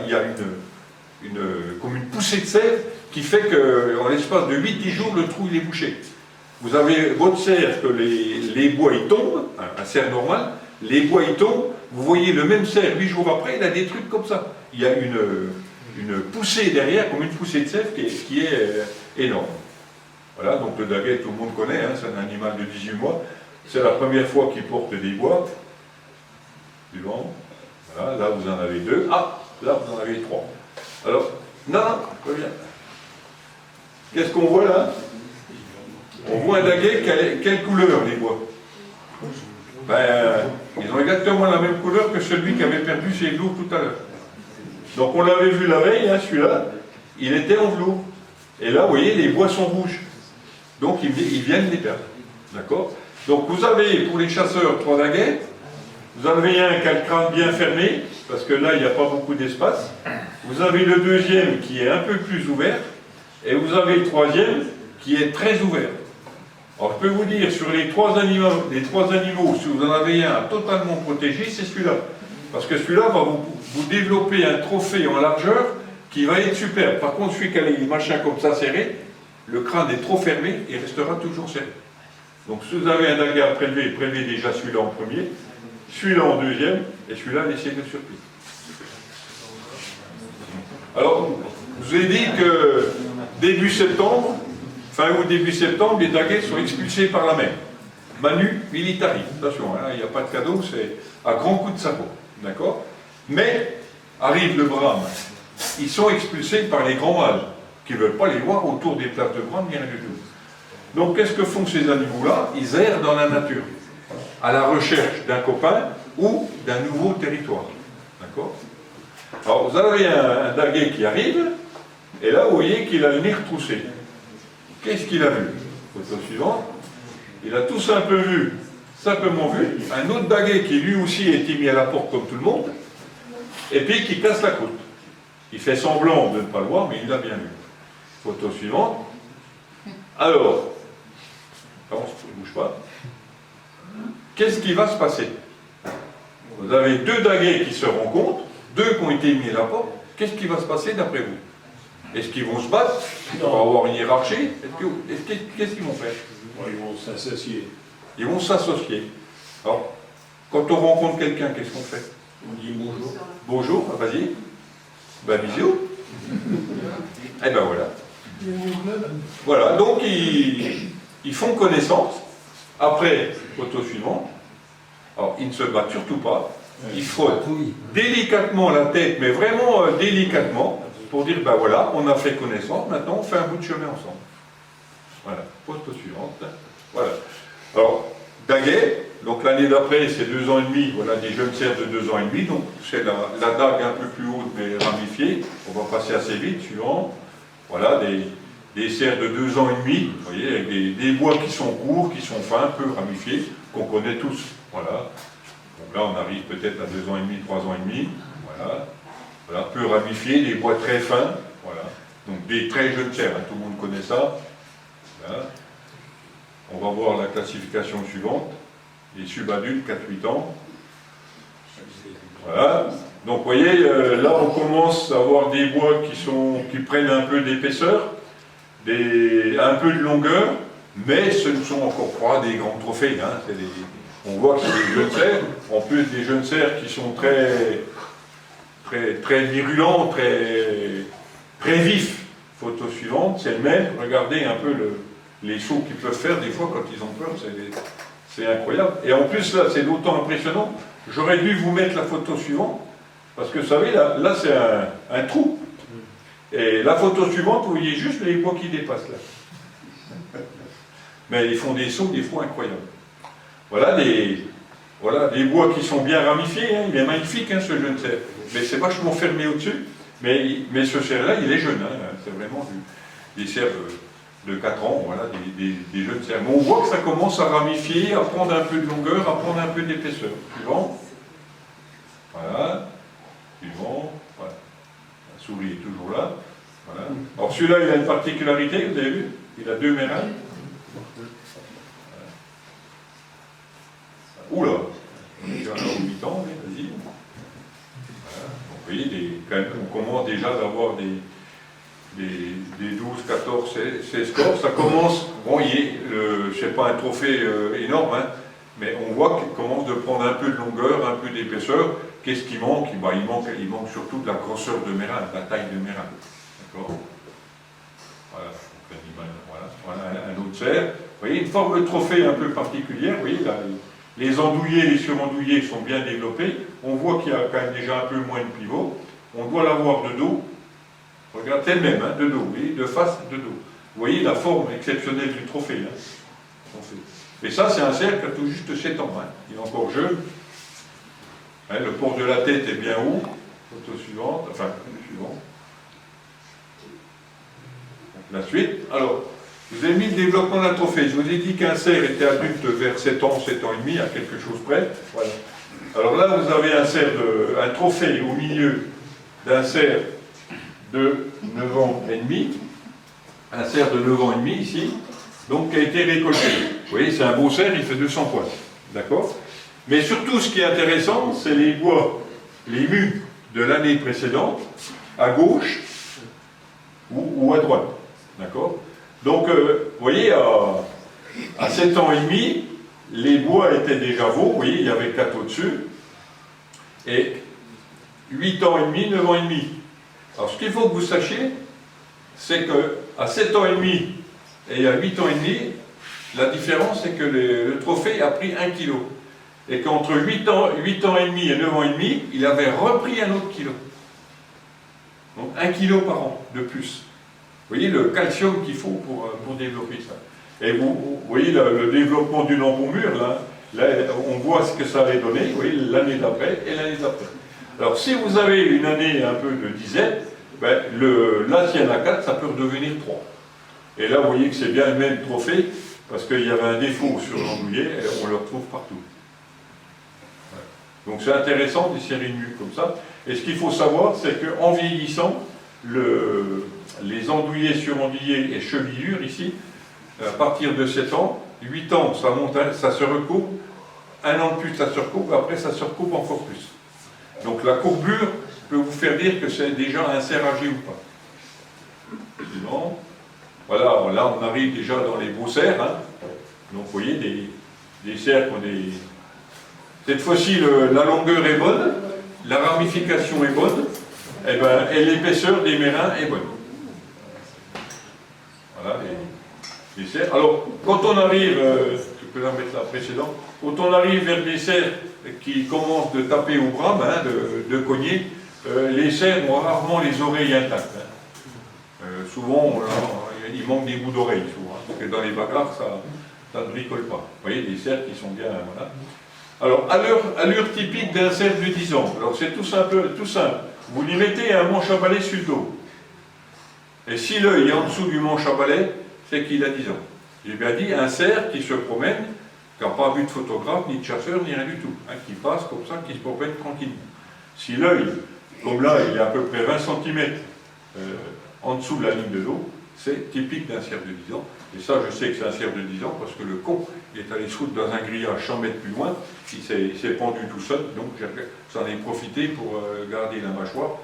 comme une poussée de sève qui fait qu'en l'espace de 8-10 jours, le trou il est bouché. Vous avez votre cerf que les bois ils tombent, un cerf normal, les bois ils tombent, vous voyez le même cerf 8 jours après, il a des trucs comme ça. Il y a une poussée derrière, comme une poussée de sève qui est énorme. Voilà, donc le daguet, tout le monde connaît, hein, c'est un animal de 18 mois. C'est la première fois qu'il porte des bois. Suivant. Voilà, là vous en avez 2. Ah, là vous en avez 3. Alors, non, reviens. Qu'est-ce qu'on voit là? On voit un daguet, quelle couleur les bois? Ben, ils ont exactement la même couleur que celui qui avait perdu ses velours tout à l'heure. Donc on l'avait vu la veille, hein, celui-là, il était en velours. Et là, vous voyez, les bois sont rouges. Donc ils viennent les perdre. D'accord? Donc vous avez, pour les chasseurs, 3 daguets. Vous avez un qui a le crâne bien fermé, parce que là, il n'y a pas beaucoup d'espace. Vous avez le deuxième qui est un peu plus ouvert. Et vous avez le troisième qui est très ouvert. Alors je peux vous dire, sur les trois animaux, si vous en avez un totalement protégé, c'est celui-là. Parce que celui-là va vous développer un trophée en largeur qui va être superbe. Par contre, celui qui a les machins comme ça serrés, le crâne est trop fermé et restera toujours serré. Donc si vous avez un daguet à prélever, prélevez déjà celui-là en premier, celui-là en deuxième, et celui-là laissez-le sur pied. Alors, je vous ai dit que début septembre, fin août, début septembre, les daguets sont expulsés par la mer. Manu militari. Attention, hein, il n'y a pas de cadeau, c'est à grands coups de sabot. D'accord? Mais, arrive le brame. Ils sont expulsés par les grands mâles, qui ne veulent pas les voir autour des places de brame, ni rien du tout. Donc, qu'est-ce que font ces animaux-là? Ils errent dans la nature. à la recherche d'un copain ou d'un nouveau territoire. D'accord? Alors, vous avez un daguet qui arrive, et là, vous voyez qu'il a le nez retroussé. Qu'est-ce qu'il a vu? Photo suivante. Il a tout simplement vu un autre daguet qui lui aussi a été mis à la porte comme tout le monde, et puis qui casse la croûte. Il fait semblant de ne pas le voir, mais il l'a bien vu. Photo suivante. Alors, on ne bouge pas. Qu'est-ce qui va se passer? Vous avez deux daguets qui se rencontrent, deux qui ont été mis à la porte. Qu'est-ce qui va se passer d'après vous? Est-ce qu'ils vont se battre? Il va y avoir une hiérarchie? Qu'est-ce qu'ils vont faire? Ils vont s'associer. Ils vont s'associer. Alors, quand on rencontre quelqu'un, qu'est-ce qu'on fait? On dit bonjour. Bonjour, vas-y. Ben, bisous. Et ben voilà. Voilà, donc ils font connaissance. Après, photo suivante. Alors, ils ne se battent surtout pas. Ils frottent délicatement la tête, mais vraiment délicatement, pour dire, ben voilà, on a fait connaissance, maintenant on fait un bout de chemin ensemble. Voilà, photo suivante. Voilà. Alors, daguet, donc l'année d'après, c'est 2 ans et demi, voilà, des jeunes cerfs de 2 ans et demi, donc c'est la dague un peu plus haute, mais ramifiée. On va passer assez vite, suivant. Voilà, des cerfs de 2 ans et demi, vous voyez, avec des bois qui sont courts, qui sont fins, peu ramifiés, qu'on connaît tous. Voilà. Donc là, on arrive peut-être à 2 ans et demi, 3 ans et demi. Voilà. Voilà, peu ramifiés, des bois très fins. Voilà. Donc des très jeunes cerfs, hein, tout le monde connaît ça. Voilà. On va voir la classification suivante. Les subadultes, 4-8 ans. Voilà. Donc vous voyez, là on commence à avoir des bois qui prennent un peu d'épaisseur, un peu de longueur, mais ce ne sont encore pas des grands trophées. Hein. On voit que c'est des jeunes cerfs, en plus des jeunes cerfs qui sont très virulents, très vifs. Photo suivante, c'est le même. Regardez un peu les sauts qu'ils peuvent faire des fois quand ils ont peur, c'est incroyable. Et en plus là, c'est d'autant impressionnant. J'aurais dû vous mettre la photo suivante, parce que vous savez, là c'est un trou. Et la photo suivante, vous voyez juste les bois qui dépassent là. Mais ils font des sauts des fois incroyables. Voilà des bois qui sont bien ramifiés, hein. Il est magnifique hein, ce jeune cerf. Mais c'est vachement fermé au-dessus. Mais ce cerf-là, il est jeune, hein. C'est vraiment des cerfs de 4 ans, voilà, des jeunes cerfs. Mais on voit que ça commence à ramifier, à prendre un peu de longueur, à prendre un peu d'épaisseur. Suivant. Voilà. Suivant. Voilà. La souris est toujours là. Voilà. Alors celui-là, il a une particularité, vous avez vu? Il a 2 mérins. Oula, on est déjà à 8 ans, mais vas-y. Voilà. Donc, vous voyez, quand même, on commence déjà à avoir des 12, 14, 16 scores. Ça commence, bon, c'est pas un trophée énorme, hein, mais on voit qu'il commence de prendre un peu de longueur, un peu d'épaisseur. Qu'est-ce qui manque? Il manque surtout de la grosseur de mérin, de la taille de mérin. D'accord? Voilà, donc l'animal, voilà, un autre cerf. Vous voyez, une forme de trophée un peu particulière, vous voyez, là, les andouillés, les surandouillés sont bien développés. On voit qu'il y a quand même déjà un peu moins de pivot. On doit l'avoir de dos. Regardez, c'est le même, hein, de dos, vous voyez, de face, de dos. Vous voyez la forme exceptionnelle du trophée. Hein. Et ça, c'est un cerf qui a tout juste 7 ans. Hein. Il est encore jeune. Hein, le port de la tête est bien haut. Photo suivante, enfin, suivante. La suite. Alors, je vous ai mis le développement d'un trophée. Je vous ai dit qu'un cerf était adulte vers 7 ans, 7 ans et demi, à quelque chose près. Voilà. Alors là, vous avez un trophée au milieu d'un cerf de 9 ans et demi. Un cerf de 9 ans et demi, ici, donc qui a été récolté. Vous voyez, c'est un beau cerf, il fait 200 poils. D'accord? Mais surtout, ce qui est intéressant, c'est les bois, les mus de l'année précédente, à gauche ou à droite. D'accord? Donc, vous voyez, à 7 ans et demi, les bois étaient déjà veaux, vous voyez, il y avait 4 au-dessus, et 8 ans et demi, 9 ans et demi. Alors, ce qu'il faut que vous sachiez, c'est qu'à 7 ans et demi et à 8 ans et demi, la différence, c'est que le trophée a pris 1 kg. Et qu'entre 8 ans et demi et 9 ans et demi, il avait repris un autre kilo. Donc, 1 kg par an de plus. Vous voyez le calcium qu'il faut pour développer ça. Et vous voyez le développement d'une embouchure, là, Là, on voit ce que ça avait donné, vous voyez, l'année d'après et l'année d'après. Alors, si vous avez une année un peu de disette, ben, là, s'il y en a 4, ça peut redevenir 3. Et là, vous voyez que c'est bien le même trophée, parce qu'il y avait un défaut sur l'andouiller, et on le retrouve partout. Donc c'est intéressant des séries nulles comme ça. Et ce qu'il faut savoir, c'est qu'en vieillissant, les andouillés, surandouillés et chevillures ici, à partir de 7 ans, 8 ans, ça monte, ça se recoupe, 1 an de plus, ça se recoupe, après ça se recoupe encore plus. Donc la courbure peut vous faire dire que c'est déjà un cerf âgé ou pas. Sinon, voilà, là on arrive déjà dans les beaux cerfs. Hein. Donc vous voyez, des cerfs qui ont des... Cette fois-ci, la longueur est bonne, la ramification est bonne, et l'épaisseur des mérins est bonne. Voilà, les cerfs. Alors, quand on arrive, tu peux la mettre la précédente, quand on arrive vers des cerfs qui commencent de taper au bras, hein, de cogner, les cerfs ont rarement les oreilles intactes. Hein. Souvent, il manque des bouts d'oreilles, souvent, hein, parce que dans les bagarres, ça ne bricole pas. Vous voyez, des cerfs qui sont bien... Voilà. Alors, allure typique d'un cerf de 10 ans. Alors, c'est tout simple. Vous lui mettez un manche à balai sur le dos. Et si l'œil est en dessous du manche à balai, c'est qu'il a 10 ans. J'ai bien dit, un cerf qui se promène, qui n'a pas vu de photographe, ni de chasseur, ni rien du tout. Hein, qui passe comme ça, qui se promène tranquillement. Si l'œil, comme là, il est à peu près 20 cm en dessous de la ligne de dos, c'est typique d'un cerf de 10 ans. Et ça, je sais que c'est un cerf de 10 ans, parce que le con est allé se foutre dans un grillage 100 mètres plus loin, il s'est pendu tout seul, donc j'en ai profité pour garder la mâchoire,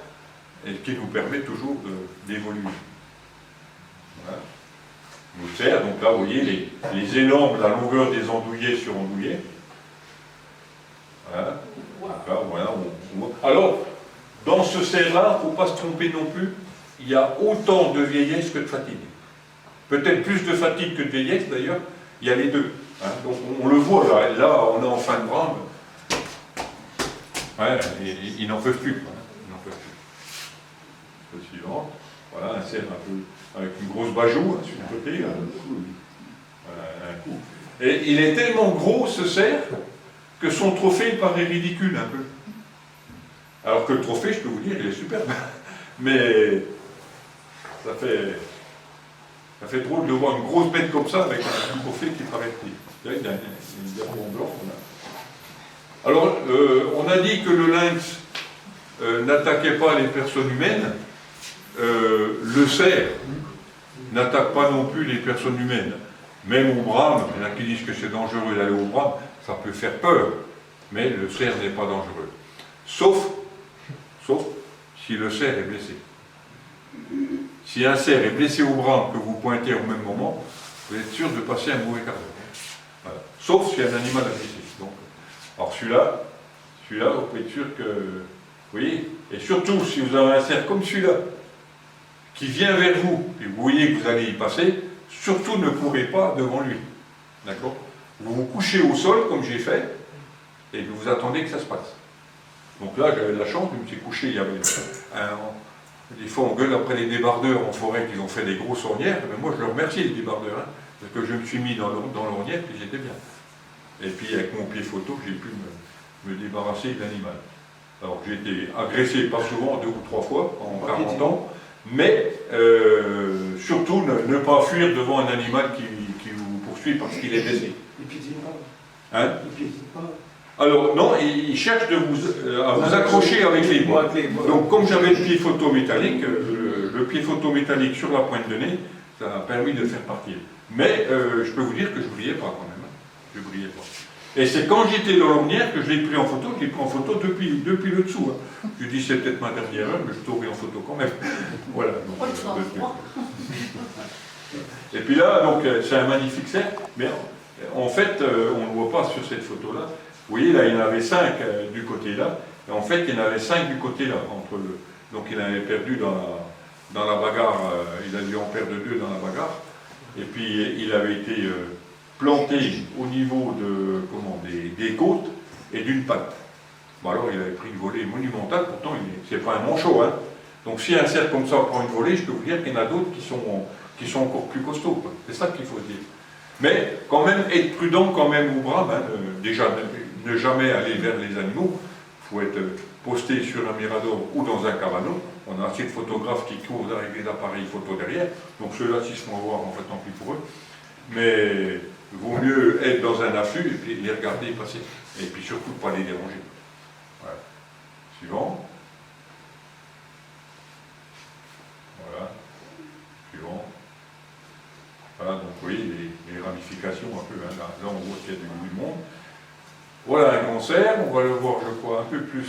et qui nous permet toujours d'évoluer. Voilà. Le cerf, donc là, vous voyez, les énormes, la longueur des andouillés sur andouillés. Voilà. Donc là, voilà, on voit. Alors, dans ce cerf-là, il ne faut pas se tromper non plus, il y a autant de vieillesse que de fatigue. Peut-être plus de fatigue que de vieillesse, d'ailleurs, il y a les deux. Hein. Donc on le voit, là on est en fin de brame. Ouais, ils n'en peuvent plus. Hein. Ils n'en peuvent plus. Le suivant, voilà, un cerf un peu avec une grosse bajoue hein, sur le côté. Un coup. Et il est tellement gros, ce cerf, que son trophée paraît ridicule un peu. Alors que le trophée, je peux vous dire, il est superbe. Mais ça fait drôle de voir une grosse bête comme ça avec un trophée qui paraît petit. Il y a une diamant blanc. Alors, on a dit que le lynx n'attaquait pas les personnes humaines. Le cerf n'attaque pas non plus les personnes humaines. Même au brame, il y en a qui disent que c'est dangereux d'aller au brame, ça peut faire peur. Mais le cerf n'est pas dangereux. Sauf si le cerf est blessé. Si un cerf est blessé au bras que vous pointez au même moment, vous êtes sûr de passer un mauvais quart d'heure. Voilà. Sauf si un animal a blessé. Donc, alors celui-là, vous pouvez être sûr que... Vous voyez, et surtout si vous avez un cerf comme celui-là, qui vient vers vous, et vous voyez que vous allez y passer, surtout ne courez pas devant lui. D'accord? Vous vous couchez au sol, comme j'ai fait, et vous attendez que ça se passe. Donc là, j'avais de la chance, je me suis couché, il y avait des fois on gueule après les débardeurs en forêt qui ont fait des grosses ornières, mais moi je leur remercie les débardeurs, hein, parce que je me suis mis dans l'ornière et j'étais bien. Et puis avec mon pied photo, j'ai pu me débarrasser de l'animal. Alors j'ai été agressé pas souvent, 2 ou 3 fois en 40 ans, mais surtout ne pas fuir devant un animal qui vous poursuit parce qu'il est blessé. Il piétine pas. Hein? Il piétine pas. Alors non, il cherche à vous accrocher avec les bois. Donc comme j'avais le pied photo métallique, le pied photo métallique sur la pointe de nez, ça m'a permis de le faire partir. Mais je peux vous dire que je ne brillais pas quand même. Hein. Je ne brillais pas. Et c'est quand j'étais dans l'ornière que je l'ai pris en photo. Je l'ai pris en photo depuis le dessous. Hein. Je dis c'est peut-être ma dernière heure, mais je t'aurai en photo quand même. Voilà. Donc, et puis là, donc c'est un magnifique cerf, mais en fait, on ne le voit pas sur cette photo-là. Vous voyez, là, il y en avait 5 du côté là, et en fait, il y en avait 5 du côté là, entre eux. Donc, il avait perdu dans la bagarre, il a dû en perdre 2 dans la bagarre, et puis il avait été planté au niveau des côtes et d'une patte. Bon, alors, il avait pris une volée monumentale, pourtant, c'est pas un manchot, hein. Donc, si un cerf comme ça prend une volée, je peux vous dire qu'il y en a d'autres qui sont encore plus costauds, c'est ça qu'il faut dire. Mais quand même, être prudent quand même au brame, hein, déjà ne jamais aller vers les animaux, il faut être posté sur un mirador ou dans un cabanon. On a assez de photographes qui courent avec des appareils photo derrière, donc ceux-là, s'ils se font voir, en fait, tant pis pour eux. Mais il vaut mieux être dans un affût et puis les regarder passer. Et puis surtout, pas les déranger. Voilà. Suivant. Voilà. Suivant. Voilà, donc oui, les ramifications un peu, hein, là on voit qu'il y a du monde. Voilà un cancer, on va le voir je crois un peu plus.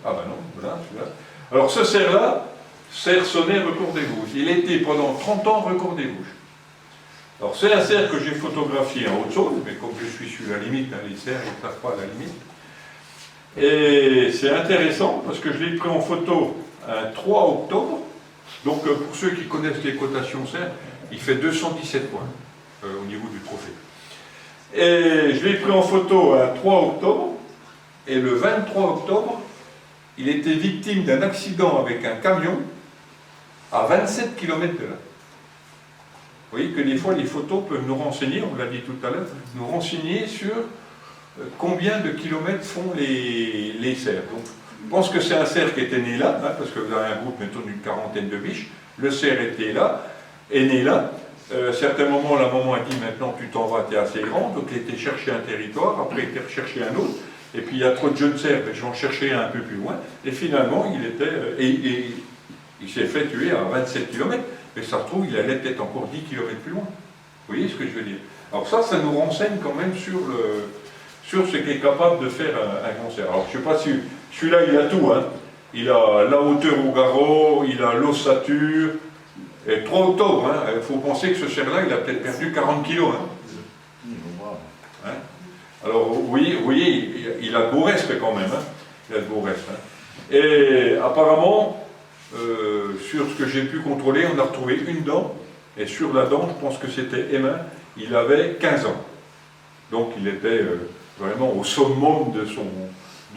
Ah ben non, voilà, celui-là. Alors ce cerf-là, cerf sonnet recours des Vosges. Il était pendant 30 ans recours des Vosges. Alors c'est un cerf que j'ai photographié en Haute-Saône, mais comme je suis sur la limite, hein, les cerfs ils ne savent pas à la limite. Et c'est intéressant parce que je l'ai pris en photo un 3 octobre. Donc pour ceux qui connaissent les cotations cerfs, il fait 217 points au niveau du trophée. Et je l'ai pris en photo un 3 octobre, et le 23 octobre, il était victime d'un accident avec un camion à 27 km de là. Vous voyez que des fois les photos peuvent nous renseigner, on l'a dit tout à l'heure, nous renseigner sur combien de kilomètres font les cerfs. Donc, je pense que c'est un cerf qui était né là, hein, parce que vous avez un groupe, mettons, d'une quarantaine de biches. Le cerf était là, est né là. À certains moments, la maman a dit maintenant tu t'en vas, tu es assez grand, donc il était chercher un territoire, après il était recherché un autre, et puis il y a trop de jeunes cerfs, je vais en chercher un peu plus loin, et finalement il était, il s'est fait tuer à 27 km, mais ça se trouve il allait peut-être encore 10 km plus loin. Vous voyez ce que je veux dire? Alors ça nous renseigne quand même sur ce qu'est capable de faire un grand cerf. Alors je ne sais pas si, celui-là il a tout, hein. Il a la hauteur au garrot, il a l'ossature. Et 3 octobre, il faut penser que ce cerf-là, il a peut-être perdu 40 kilos. Hein. Alors, vous voyez, il a de beaux restes quand même. Hein. Il a de beaux restes. Hein. Et apparemment, sur ce que j'ai pu contrôler, on a retrouvé une dent. Et sur la dent, je pense que c'était Emma, il avait 15 ans. Donc, il était vraiment au summum de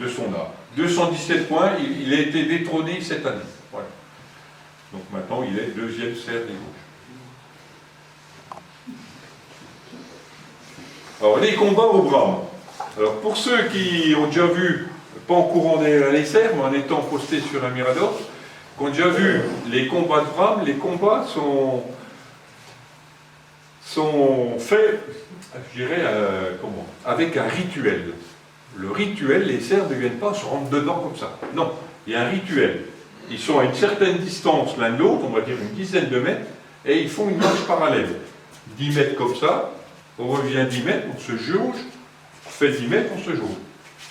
son art. 217 points, il a été détrôné cette année. Voilà. Donc maintenant, il est deuxième cerf des Vosges. Alors, les combats au brame. Alors, pour ceux qui ont déjà vu, pas en courant derrière les cerfs, mais en étant postés sur un mirador, qui ont déjà vu les combats de brame, les combats sont faits, je dirais, avec un rituel. Le rituel, les cerfs ne viennent pas se rentrer dedans comme ça. Non, il y a un rituel. Ils sont à une certaine distance l'un de l'autre, on va dire une dizaine de mètres, et ils font une marche parallèle. 10 mètres comme ça, on revient 10 mètres, on se jauge, on fait 10 mètres, on se jauge.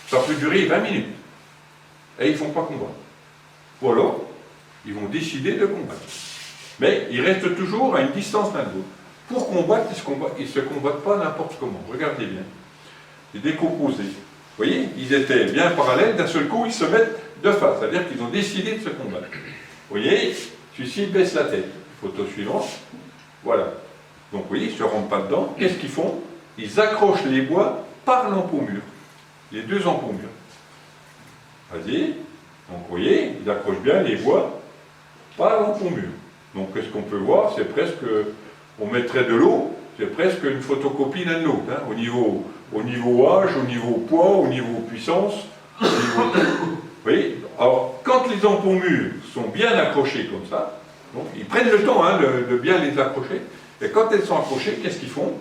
Ça peut durer 20 minutes. Et ils ne font pas combattre. Ou alors, ils vont décider de combattre. Mais ils restent toujours à une distance l'un de l'autre. Pour combattre, ils ne se combattent pas n'importe comment. Regardez bien. C'est décomposé. Vous voyez, ils étaient bien parallèles, d'un seul coup, ils se mettent de face, c'est-à-dire qu'ils ont décidé de se combattre. Vous voyez, celui-ci baisse la tête. Photo suivante. Voilà. Donc, vous voyez, ils ne se rentrent pas dedans. Qu'est-ce qu'ils font? Ils accrochent les bois par l'empaumure. Les deux empaumures. Vas-y. Donc, vous voyez, ils accrochent bien les bois par l'empaumure. Donc, ce qu'on peut voir, c'est presque, on mettrait de l'eau, c'est presque une photocopie l'un de l'autre, hein, au niveau âge, au niveau poids, au niveau puissance, au niveau... Vous voyez? Alors, quand les empaumures sont bien accrochées comme ça, donc ils prennent le temps hein, de bien les accrocher, et quand elles sont accrochées, qu'est-ce qu'ils font?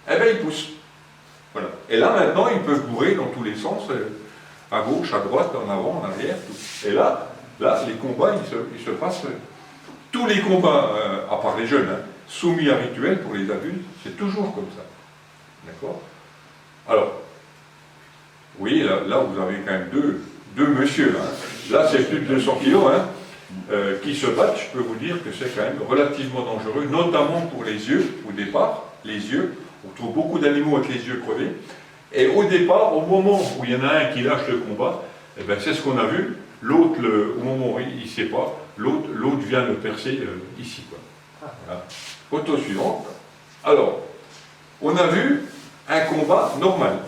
Eh bien, ils poussent. Voilà. Et là, maintenant, ils peuvent bourrer dans tous les sens, à gauche, à droite, en avant, en arrière, tout. Et là, les combats, ils se passent... Tous les combats, à part les jeunes, hein, soumis à rituel pour les adultes, c'est toujours comme ça. D'accord? Alors, vous voyez, là, vous avez quand même deux messieurs. Hein. Là, c'est plus de 200 kilos hein, qui se battent. Je peux vous dire que c'est quand même relativement dangereux, notamment pour les yeux, au départ. Les yeux, on trouve beaucoup d'animaux avec les yeux crevés. Et au départ, au moment où il y en a un qui lâche le combat, eh ben, c'est ce qu'on a vu. L'autre, au moment où il ne sait pas, l'autre vient le percer ici. Quoi. Voilà. Photo suivante. Alors, on a vu un combat normal.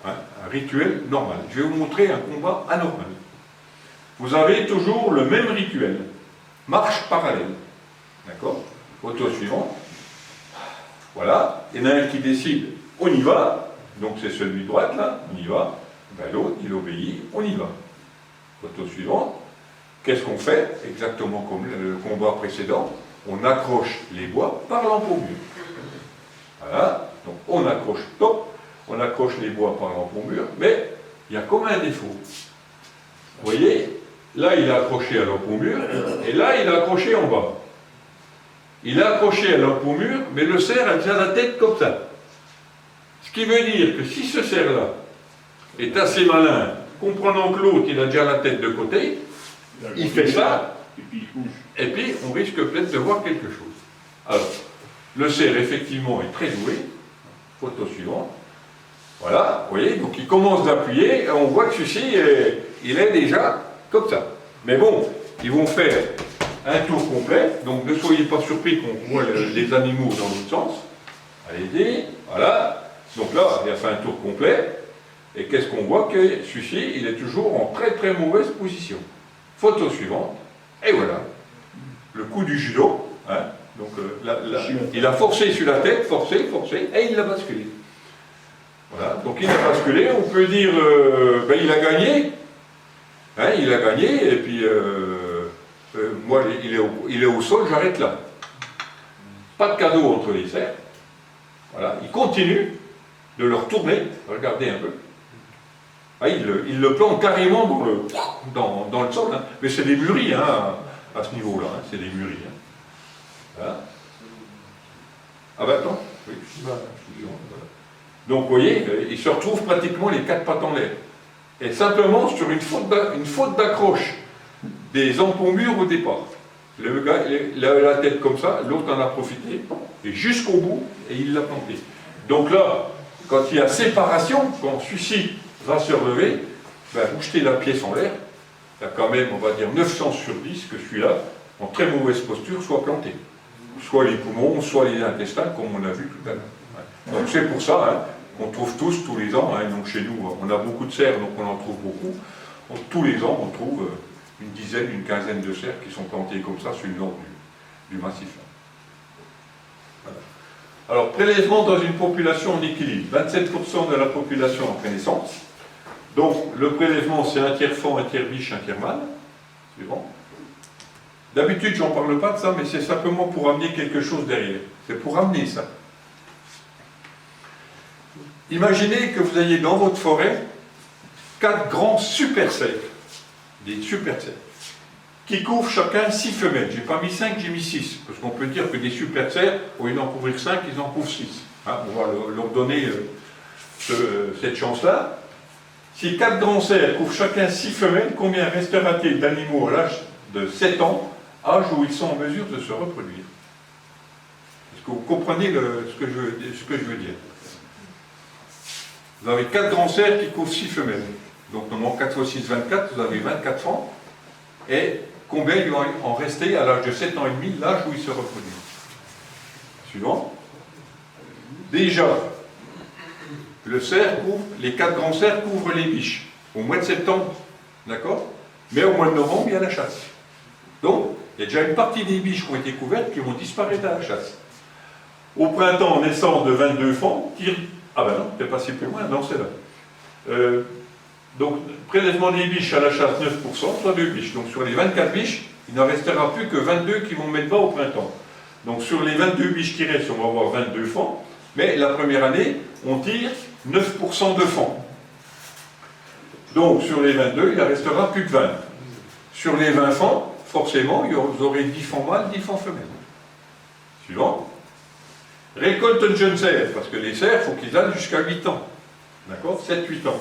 Hein, un rituel normal. Je vais vous montrer un combat anormal. Vous avez toujours le même rituel. Marche parallèle. D'accord? Photo suivante. Voilà, il y en a un qui décide, on y va, donc c'est celui de droite là, on y va, ben, l'autre il obéit, on y va. Photo suivante, qu'est-ce qu'on fait? Exactement comme le combat précédent, on accroche les bois par l'empourmure. Voilà, donc on accroche, top, on accroche les bois par l'empourmure, mais il y a comme un défaut. Vous voyez, là il est accroché à l'empourmure, et là il est accroché en bas. Il est accroché à l'empourmure, mais le cerf a déjà la tête comme ça. Ce qui veut dire que si ce cerf-là est assez malin, comprenant que l'autre il a déjà la tête de côté, il fait ça, et puis il couche. et puis on risque peut-être de voir quelque chose. Alors, le cerf effectivement est très doué. Photo suivante. Voilà, vous voyez, donc il commence d'appuyer, et on voit que celui-ci, il est déjà comme ça. Mais bon, ils vont faire un tour complet, donc ne soyez pas surpris qu'on voit les animaux dans l'autre sens. Allez-y, voilà. Donc là, il a fait un tour complet, et qu'est-ce qu'on voit? Que celui-ci, il est toujours en très très mauvaise position. Photo suivante, et voilà. Le coup du judo, hein, donc il a forcé sur la tête, forcé, et il l'a basculé. Voilà, donc il a basculé, on peut dire, ben, il a gagné, hein, il a gagné, et puis moi il est au sol, j'arrête là. Pas de cadeau entre les cerfs, voilà, il continue de le retourner, regardez un peu. Ah, il le plante carrément dans le sol, hein. Mais c'est des mûris hein, à ce niveau-là, hein. C'est des mûris. Hein. Voilà. Ah ben attends, oui. Voilà. Donc vous voyez, il se retrouve pratiquement les quatre pattes en l'air. Et simplement sur une faute d'accroche des empourmures au départ. Le gars, il a la tête comme ça, l'autre en a profité, et jusqu'au bout, et il l'a planté. Donc là, quand il y a séparation, quand celui-ci va se relever, ben, vous jetez la pièce en l'air, il y a quand même, on va dire, 9 chances sur 10 que celui-là, en très mauvaise posture, soit planté. Soit les poumons, soit les intestins, comme on a vu tout à l'heure. Donc c'est pour ça hein, qu'on trouve tous les ans, hein, donc chez nous, on a beaucoup de cerfs, donc on en trouve beaucoup. Donc, tous les ans, on trouve une dizaine, une quinzaine de cerfs qui sont plantés comme ça sur le nord du massif. Voilà. Alors, prélèvement dans une population en équilibre. 27% de la population en prénaissance. Donc, le prélèvement, c'est un tiers faon, un tiers biche, un tiers mâle. Suivant. D'habitude, j'en parle pas de ça, mais c'est simplement pour amener quelque chose derrière. C'est pour amener ça. Imaginez que vous ayez dans votre forêt 4 grands super cerfs, des super cerfs, qui couvrent chacun 6 femelles. J'ai pas mis 5, j'ai mis 6, parce qu'on peut dire que des super cerfs, au lieu d'en couvrir 5, ils en couvrent 6. Hein, on va leur donner cette chance-là. Si 4 grands cerfs couvrent chacun 6 femelles, combien restera-t-il d'animaux à l'âge de 7 ans, âge où ils sont en mesure de se reproduire? Est-ce que vous comprenez ce que je veux dire? Vous avez 4 grands cerfs qui couvrent 6 femelles. Donc, normalement, 4 x 6, 24, vous avez 24 ans. Et combien ils vont en rester à l'âge de 7 ans et demi, l'âge où ils se reproduisent? Suivant. Déjà, le cerf couvre, les 4 grands cerfs couvrent les biches au mois de septembre, d'accord? Mais au mois de novembre, il y a la chasse. Donc, il y a déjà une partie des biches qui ont été couvertes qui vont disparaître à la chasse. Au printemps, naissance de 22 faons, ah ben non, t'es passé plus loin, non, c'est là. Donc, prélèvement des biches à la chasse, 9%, soit 2 biches. Donc, sur les 24 biches, il n'en restera plus que 22 qui vont mettre bas au printemps. Donc, sur les 22 biches qui restent, on va avoir 22 faons. Mais la première année, on tire 9% de faons. Donc, sur les 22, il en restera plus que 20. Sur les 20 faons, forcément, vous aurez 10 faons mâles, 10 faons femelles. Suivant. Récolte de jeunes cerfs, parce que les cerfs, il faut qu'ils aillent jusqu'à 8 ans. D'accord? 7-8 ans.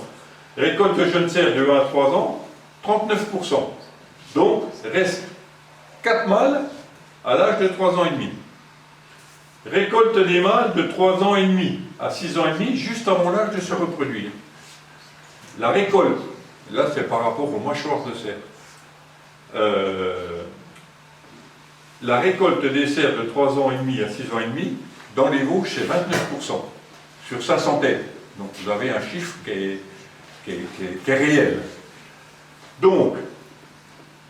Récolte de jeunes cerfs de 1 à 3 ans, 39%. Donc, reste 4 mâles à l'âge de 3 ans et demi. Récolte des mâles de 3 ans et demi à 6 ans et demi, juste avant l'âge de se reproduire. La récolte, là c'est par rapport aux mâchoires de cerf. La récolte des cerfs de 3 ans et demi à 6 ans et demi, dans les Vosges, c'est 29%, sur 500 têtes. Donc vous avez un chiffre qui est réel. Donc,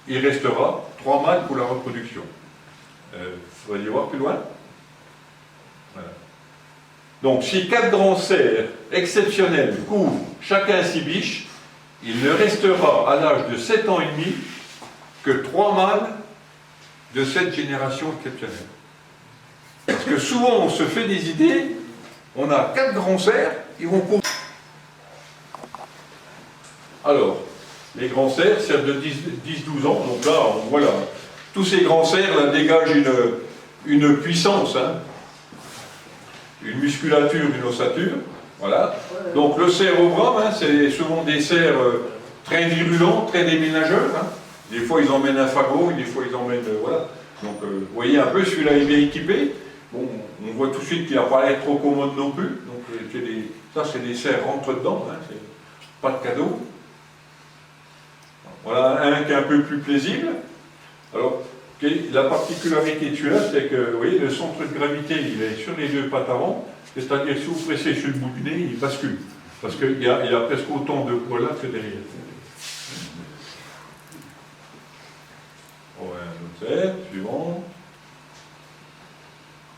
il restera 3 mâles pour la reproduction. Vous allez voir plus loin. Voilà. Donc si 4 grands cerfs exceptionnels couvrent chacun 6 biches, il ne restera à l'âge de 7 ans et demi que 3 mâles de cette génération exceptionnelle. Parce que souvent on se fait des idées, on a 4 grands cerfs, ils vont couvrir. Alors, les grands cerfs, cerfs de 10-12 ans, donc là, voilà, tous ces grands cerfs là, dégagent une puissance, hein, une musculature, une ossature, voilà. Donc le cerf au brame, hein, c'est souvent des cerfs très virulents, très déménageurs, hein. Des fois ils emmènent un fagot, des fois ils emmènent, voilà. Donc vous voyez un peu, celui-là est bien équipé. Bon, on voit tout de suite qu'il n'a pas l'air trop commode non plus. Donc ça c'est des cerfs rentre-dedans, hein, c'est pas de cadeau. Voilà un qui est un peu plus paisible. Alors, la particularité de celui-là, c'est que, vous voyez, le centre de gravité, il est sur les 2 pattes avant, c'est-à-dire que si vous pressez sur le bout du nez, il bascule. Parce qu'il y a presque autant de poids là que derrière. Ouais, un autre cerf, suivant.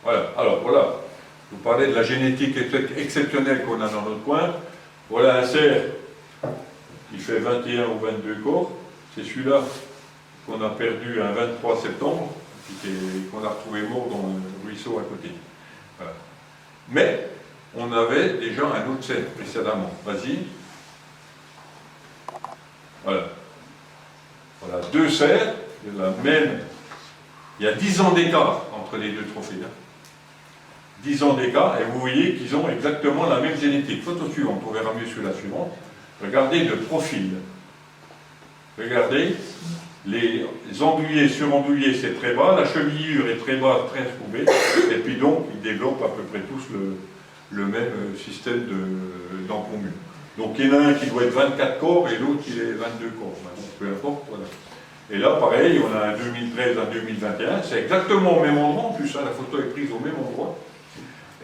Voilà, alors voilà, je vous parlais de la génétique exceptionnelle qu'on a dans notre coin. Voilà un cerf qui fait 21 ou 22 corps. C'est celui-là qu'on a perdu un 23 septembre, qu'on a retrouvé mort dans le ruisseau à côté. Voilà. Mais on avait déjà un autre cerf précédemment. Vas-y. Voilà. Voilà, 2 cerfs, il y a 10 ans d'écart entre les 2 trophées. Hein. 10 ans d'écart, et vous voyez qu'ils ont exactement la même génétique. Photo suivante, on verra mieux sur la suivante. Regardez le profil. Regardez, les andouillés, surandouillés, c'est très bas, la chevillure est très bas, très courbée, et puis donc, ils développent à peu près tous le même système d'empourmure. Donc, il y en a un qui doit être 24 corps, et l'autre qui est 22 corps. Donc, peu importe, voilà. Et là, pareil, on a un 2013, un 2021, c'est exactement au même endroit, en plus, hein, la photo est prise au même endroit.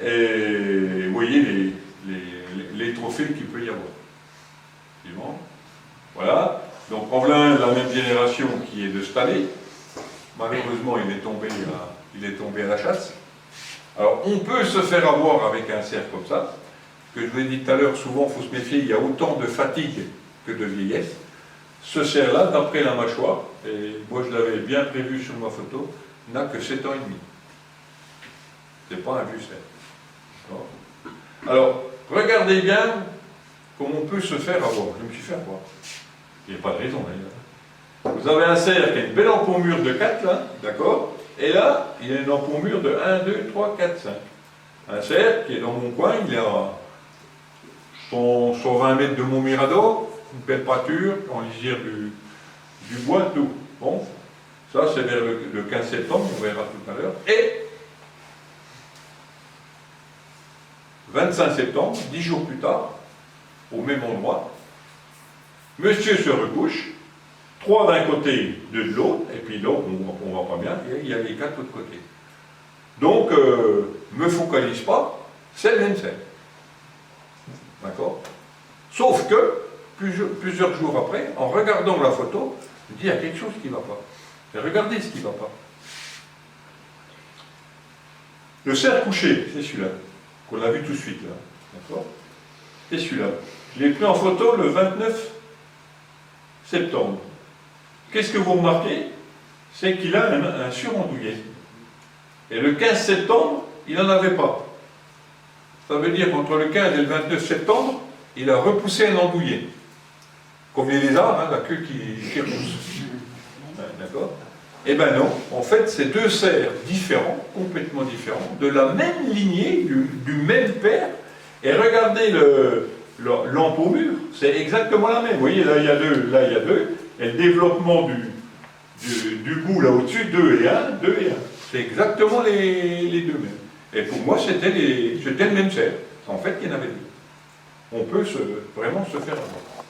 Et vous voyez les trophées qu'il peut y avoir. Suivant. Voilà. Donc en voilà la même génération qui est de cette année. Malheureusement, il est tombé à la chasse. Alors, on peut se faire avoir avec un cerf comme ça. Que je vous ai dit tout à l'heure, souvent, il faut se méfier, il y a autant de fatigue que de vieillesse. Ce cerf-là, d'après la mâchoire, et moi je l'avais bien prévu sur ma photo, n'a que 7 ans et demi. C'est pas un vieux cerf. Alors, regardez bien comment on peut se faire avoir. Je me suis fait avoir. Il n'y a pas de raison d'ailleurs. Vous avez un cerf qui a une belle empourmure de 4 là, d'accord? Et là, il a une empourmure de 1, 2, 3, 4, 5. Un cerf qui est dans mon coin, il est à 120 mètres de mon mirador, une belle pâture, en lisière du bois, tout. Bon, ça c'est vers le 15 septembre, on verra tout à l'heure. Et 25 septembre, 10 jours plus tard, au même endroit, monsieur se recouche, 3 d'un côté, 2 de l'autre, et puis l'autre, on ne voit pas bien, et il y a les 4 de l'autre côté. Donc, me focalise pas, c'est le même cerf. D'accord? Sauf que, plusieurs jours après, en regardant la photo, je me dis, il y a quelque chose qui ne va pas. Et regardez ce qui ne va pas. Le cerf couché, c'est celui-là, qu'on a vu tout de suite, là. D'accord? C'est celui-là. Je l'ai pris en photo le 29 septembre. Qu'est-ce que vous remarquez? C'est qu'il a un surandouillé. Et le 15 septembre, il n'en avait pas. Ça veut dire qu'entre le 15 et le 29 septembre, il a repoussé un andouillé. Comme les lézards, hein, la queue qui repousse. D'accord? Eh bien non, en fait, c'est 2 cerfs différents, complètement différents, de la même lignée, du même père. Et regardez l'empourmure, c'est exactement la même. Vous voyez, là il y a 2, là il y a 2. Et le développement du bout là au-dessus, 2 et 1, 2 et 1. C'est exactement les 2 mêmes. Et pour moi, c'était le même cerf. En fait, il y en avait 2. On peut vraiment se faire avoir.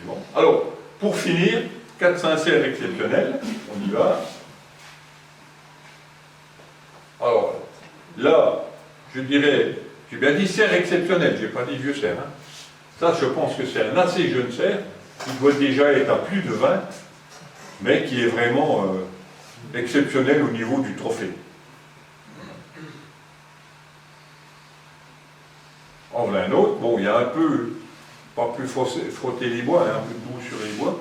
Bon. Alors, pour finir, 4-5 cerfs exceptionnels, on y va. Alors, là, je dirais, j'ai bien dit cerf exceptionnel, je n'ai pas dit vieux cerf. Hein. Ça, je pense que c'est un assez jeune cerf, qui doit déjà être à plus de 20, mais qui est vraiment exceptionnel au niveau du trophée. En voilà un autre. Bon, il y a un peu, pas plus frotter les bois, hein, un peu de boue sur les bois.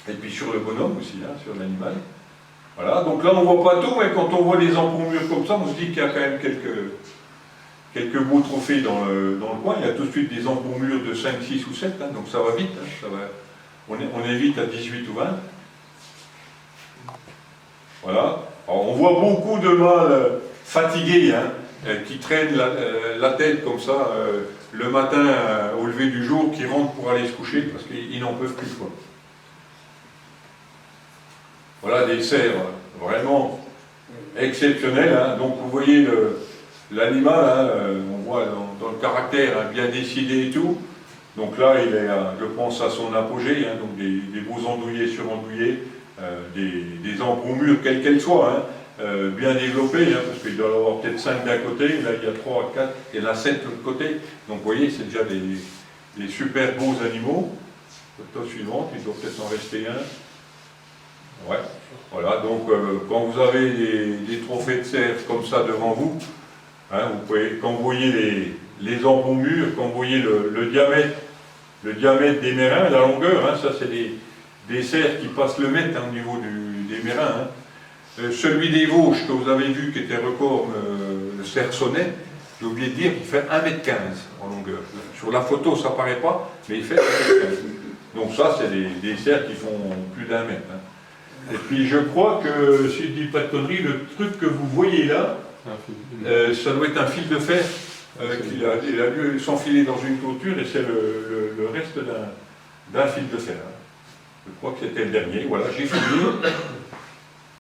Et puis sur le bonhomme aussi, hein, sur l'animal. Voilà, donc là on ne voit pas tout, mais quand on voit les embourmures comme ça, on se dit qu'il y a quand même quelques beaux trophées dans le coin. Il y a tout de suite des embourmures de 5, 6 ou 7, hein, donc ça va vite. Hein, ça va. On est vite à 18 ou 20. Voilà. Alors, on voit beaucoup de mâles fatigués, hein, qui traînent la tête comme ça le matin au lever du jour, qui rentrent pour aller se coucher parce qu'ils n'en peuvent plus, quoi. Voilà des cerfs vraiment exceptionnels, hein. Donc vous voyez l'animal, hein, on voit dans le caractère, hein, bien décidé et tout. Donc là il est, je pense, à son apogée, hein, donc des beaux andouillés sur andouillés, des embourmures quelles qu'elles soient, hein, bien développées, hein, parce qu'il doit y avoir peut-être 5 d'un côté, là il y a 3, 4, il y en a 7 de l'autre côté. Donc vous voyez, c'est déjà des super beaux animaux. Photo suivante, il doit peut-être en rester un. Ouais, voilà, donc quand vous avez des trophées de cerf comme ça devant vous, hein, vous pouvez, quand vous voyez les embourmures, quand vous voyez le diamètre des mérins, la longueur, hein, ça c'est des cerfs qui passent le mètre, hein, au niveau des mérins. Hein. Celui des Vosges que vous avez vu qui était record, le cerf sonnet, j'ai oublié de dire, il fait 1,15 m en longueur. Sur la photo ça paraît pas, mais il fait 1,15 m. Donc ça c'est des cerfs qui font plus d'1 mètre. Hein. Et puis je crois que, si je ne dis pas de conneries, le truc que vous voyez là, ça doit être un fil de fer qu'il a dû s'enfiler dans une clôture et c'est le reste d'un fil de fer. Je crois que c'était le dernier. Voilà, j'ai fini.